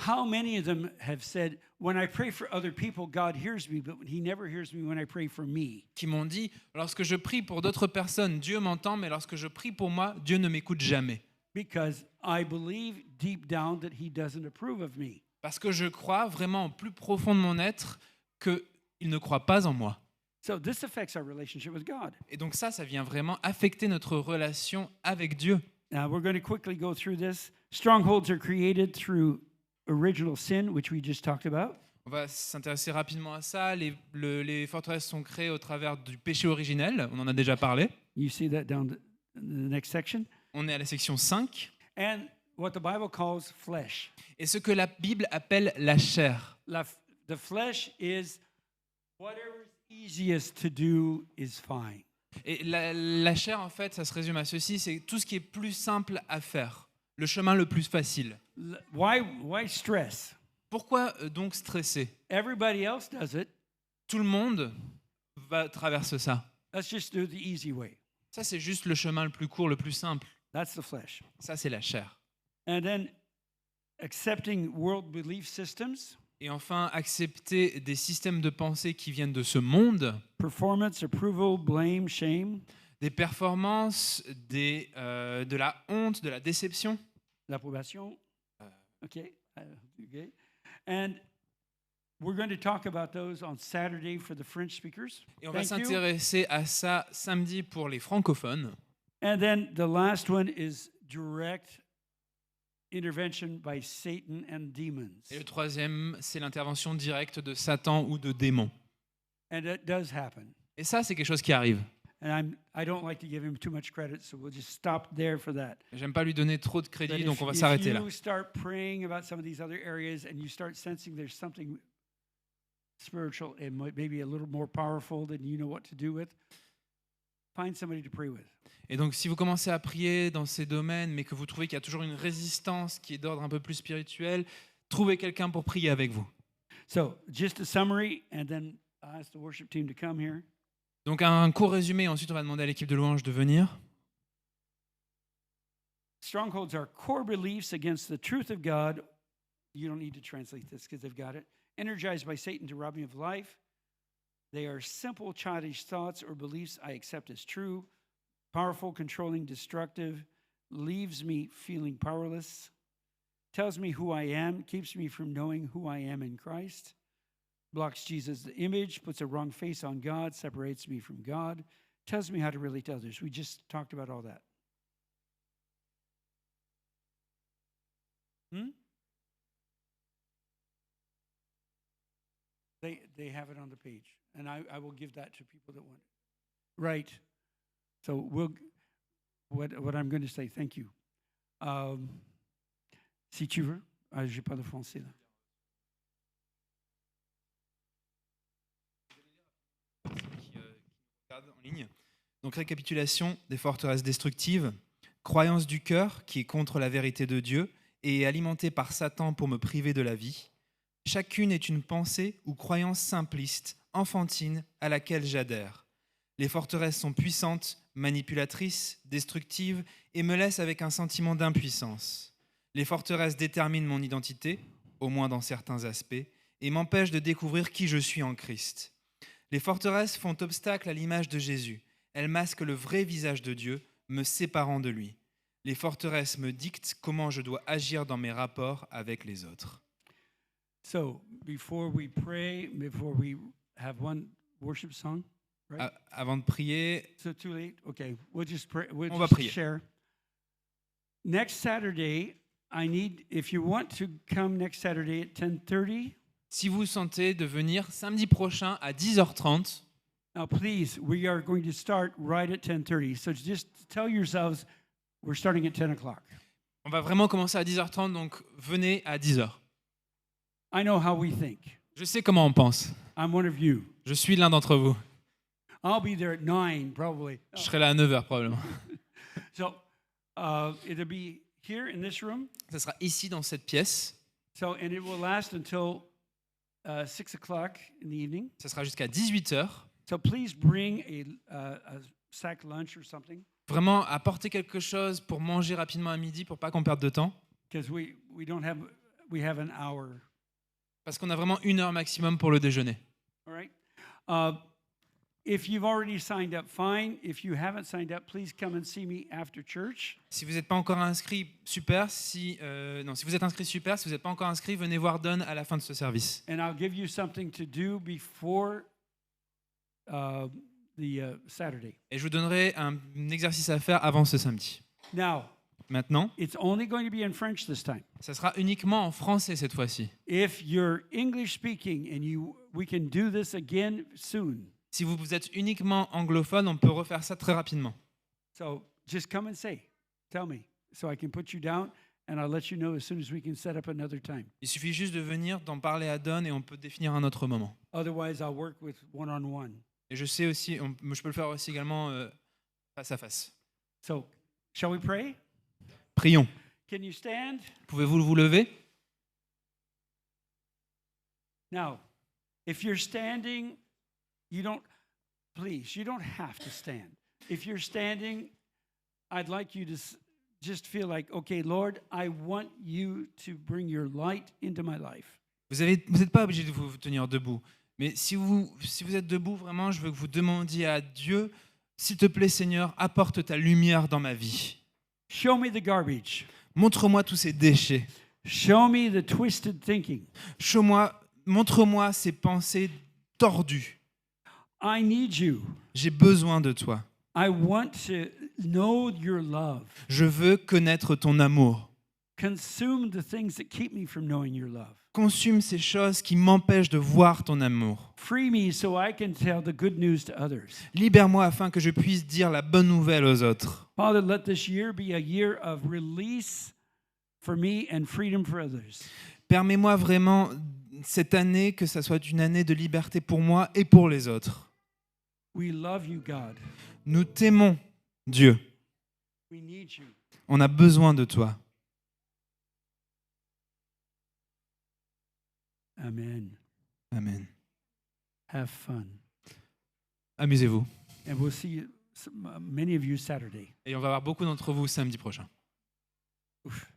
how many of them have said, when I pray for other people, God hears me, but he never hears me when I pray for me. qui m'ont dit, lorsque je prie pour d'autres personnes, Dieu m'entend, mais lorsque je prie pour moi, Dieu ne m'écoute jamais. Because I believe deep down that he doesn't approve of me. Parce que je crois vraiment au plus profond de mon être qu'il ne croit pas en moi. So this affects our relationship with God. Et donc ça vient vraiment affecter notre relation avec Dieu. Now we're going to quickly go through this. Strongholds are created through original sin, which we just talked about. On va s'intéresser rapidement à ça. Les forteresses sont créées au travers du péché originel. On en a déjà parlé. You see that down in the next section. On est à la section 5. And what the Bible calls flesh. Et ce que la Bible appelle la chair. The flesh is whatever's easiest to do is fine. Et la chair, en fait, ça se résume à ceci, c'est tout ce qui est plus simple à faire, le chemin le plus facile. Why stress? Pourquoi donc stresser? Everybody else does it. Tout le monde va traverser ça. Let's just do the easy way. Ça, c'est juste le chemin le plus court, le plus simple. That's the flesh. Ça, c'est la chair. And then accepting world belief systems, Et enfin, accepter des systèmes de pensée qui viennent de ce monde, performance, approval, blame, shame, des performances, de la honte, de la déception. l'approbation. Okay. Okay. And we're going to talk about those on Saturday for the French speakers. Et on va Thank you. s'intéresser à ça samedi pour les francophones. And then the last one is direct intervention by Satan and demons. Et le troisième, c'est l'intervention directe de Satan ou de démons. And it does happen. Et ça, c'est quelque chose qui arrive. And I don't like to give him too much credit, so we'll just stop there for that. J'aime pas lui donner trop de But crédit, donc on va if s'arrêter là. you start praying about some of these other areas and you start sensing there's something spiritual and maybe a little more powerful than you know what to do with, find somebody to pray with. Et donc, si vous commencez à prier dans ces domaines, mais que vous trouvez qu'il y a toujours une résistance qui est d'ordre un peu plus spirituel, trouvez quelqu'un pour prier avec vous. So, just a summary, and then I'll ask the worship team to come here. Donc, un court résumé, ensuite on va demander à l'équipe de louange de venir. Strongholds are core beliefs against the truth of God. You don't need to translate this because they've got it. Energized by Satan to rob me of life. They are simple, childish thoughts or beliefs I accept as true. Powerful, controlling, destructive. Leaves me feeling powerless. Tells me who I am. Keeps me from knowing who I am in Christ. Blocks Jesus' image. Puts a wrong face on God. Separates me from God. Tells me how to relate to others. We just talked about all that. They have it on the page, and I will give that to people that want it. Right. So what I'm going to say, thank you. Si tu veux, j'ai pas de français là. Qui regardent en ligne. Donc, récapitulation des forteresses destructives, croyance du cœur qui est contre la vérité de Dieu et est alimentée par Satan pour me priver de la vie. Chacune est une pensée ou croyance simpliste, enfantine, à laquelle j'adhère. Les forteresses sont puissantes, manipulatrices, destructives et me laissent avec un sentiment d'impuissance. Les forteresses déterminent mon identité, au moins dans certains aspects, et m'empêchent de découvrir qui je suis en Christ. Les forteresses font obstacle à l'image de Jésus. Elles masquent le vrai visage de Dieu, me séparant de lui. Les forteresses me dictent comment je dois agir dans mes rapports avec les autres. So, before we pray, before we have one worship song, right? Avant de prier, So too late? Okay, we'll just pray. We'll On va just prier. share. Next Saturday, I need, if you want to come next Saturday at 10:30, si vous sentez de venir samedi prochain à 10h30, now please, we are going to start right at 10:30. So just tell yourselves, we're starting at 10 o'clock. on va vraiment commencer à 10h30, donc venez à 10h. I know how we think. Je sais comment on pense. I'm one of you. Je suis l'un d'entre vous. I'll be there at 9 probably. Je serai là à 9h probablement. So it'll be here in this room. Ça sera ici dans cette pièce. So and it will last until 6 o'clock in the evening. Ça sera jusqu'à 18h. So please bring a sack lunch or something, Vraiment apporter quelque chose pour manger rapidement à midi pour pas qu'on perde de temps. because we have an hour. Parce qu'on a vraiment 1 heure maximum pour le déjeuner. All right. If you've already signed up, fine. If you haven't signed up, please come and see me after church. Si vous n'êtes pas encore inscrit, super. Si vous êtes inscrit, super. Si vous n'êtes pas encore inscrit, venez voir Don à la fin de ce service. And I'll give you something to do before the Saturday. Et je vous donnerai un exercice à faire avant ce samedi. Now, Maintenant, it's only going to be in French this time. ça sera uniquement en français cette fois-ci. If you're English speaking and we can do this again soon. Si vous êtes uniquement anglophone, on peut refaire ça très rapidement. So just come and tell me, so I can put you down, and I'll let you know as soon as we can set up another time. Il suffit juste de venir, d'en parler à Don et on peut définir un autre moment. Otherwise, I'll work with one-on-one. Et je sais aussi, je peux le faire aussi également face à face. So, shall we pray? Prions. Can you stand? Pouvez-vous vous lever? Now, if you're standing, you don't have to stand. If you're standing, I'd like you to just feel like, okay, Lord, I want you to bring your light into my life. Vous n'êtes pas obligé de vous tenir debout. Mais si vous êtes debout, vraiment, je veux que vous demandiez à Dieu, s'il te plaît, Seigneur, apporte ta lumière dans ma vie. Show me the garbage. Montre-moi tous ces déchets. Show me the twisted thinking. Montre-moi ces pensées tordues. I need you. J'ai besoin de toi. I want to know your love. Je veux connaître ton amour. Consume the things that keep me from knowing your love. Consume ces choses qui m'empêchent de voir ton amour. Free me so I can tell the good news to others. Libère-moi afin que je puisse dire la bonne nouvelle aux autres. Father, let this year be a year of release for me and freedom for others. Permets-moi vraiment cette année que ça soit une année de liberté pour moi et pour les autres. We love you, God. Nous t'aimons, Dieu. We need you. On a besoin de toi. Amen. Amen. Have fun. Amusez-vous. And we'll see you, many of you Saturday. Et on va voir beaucoup d'entre vous samedi prochain. Oof.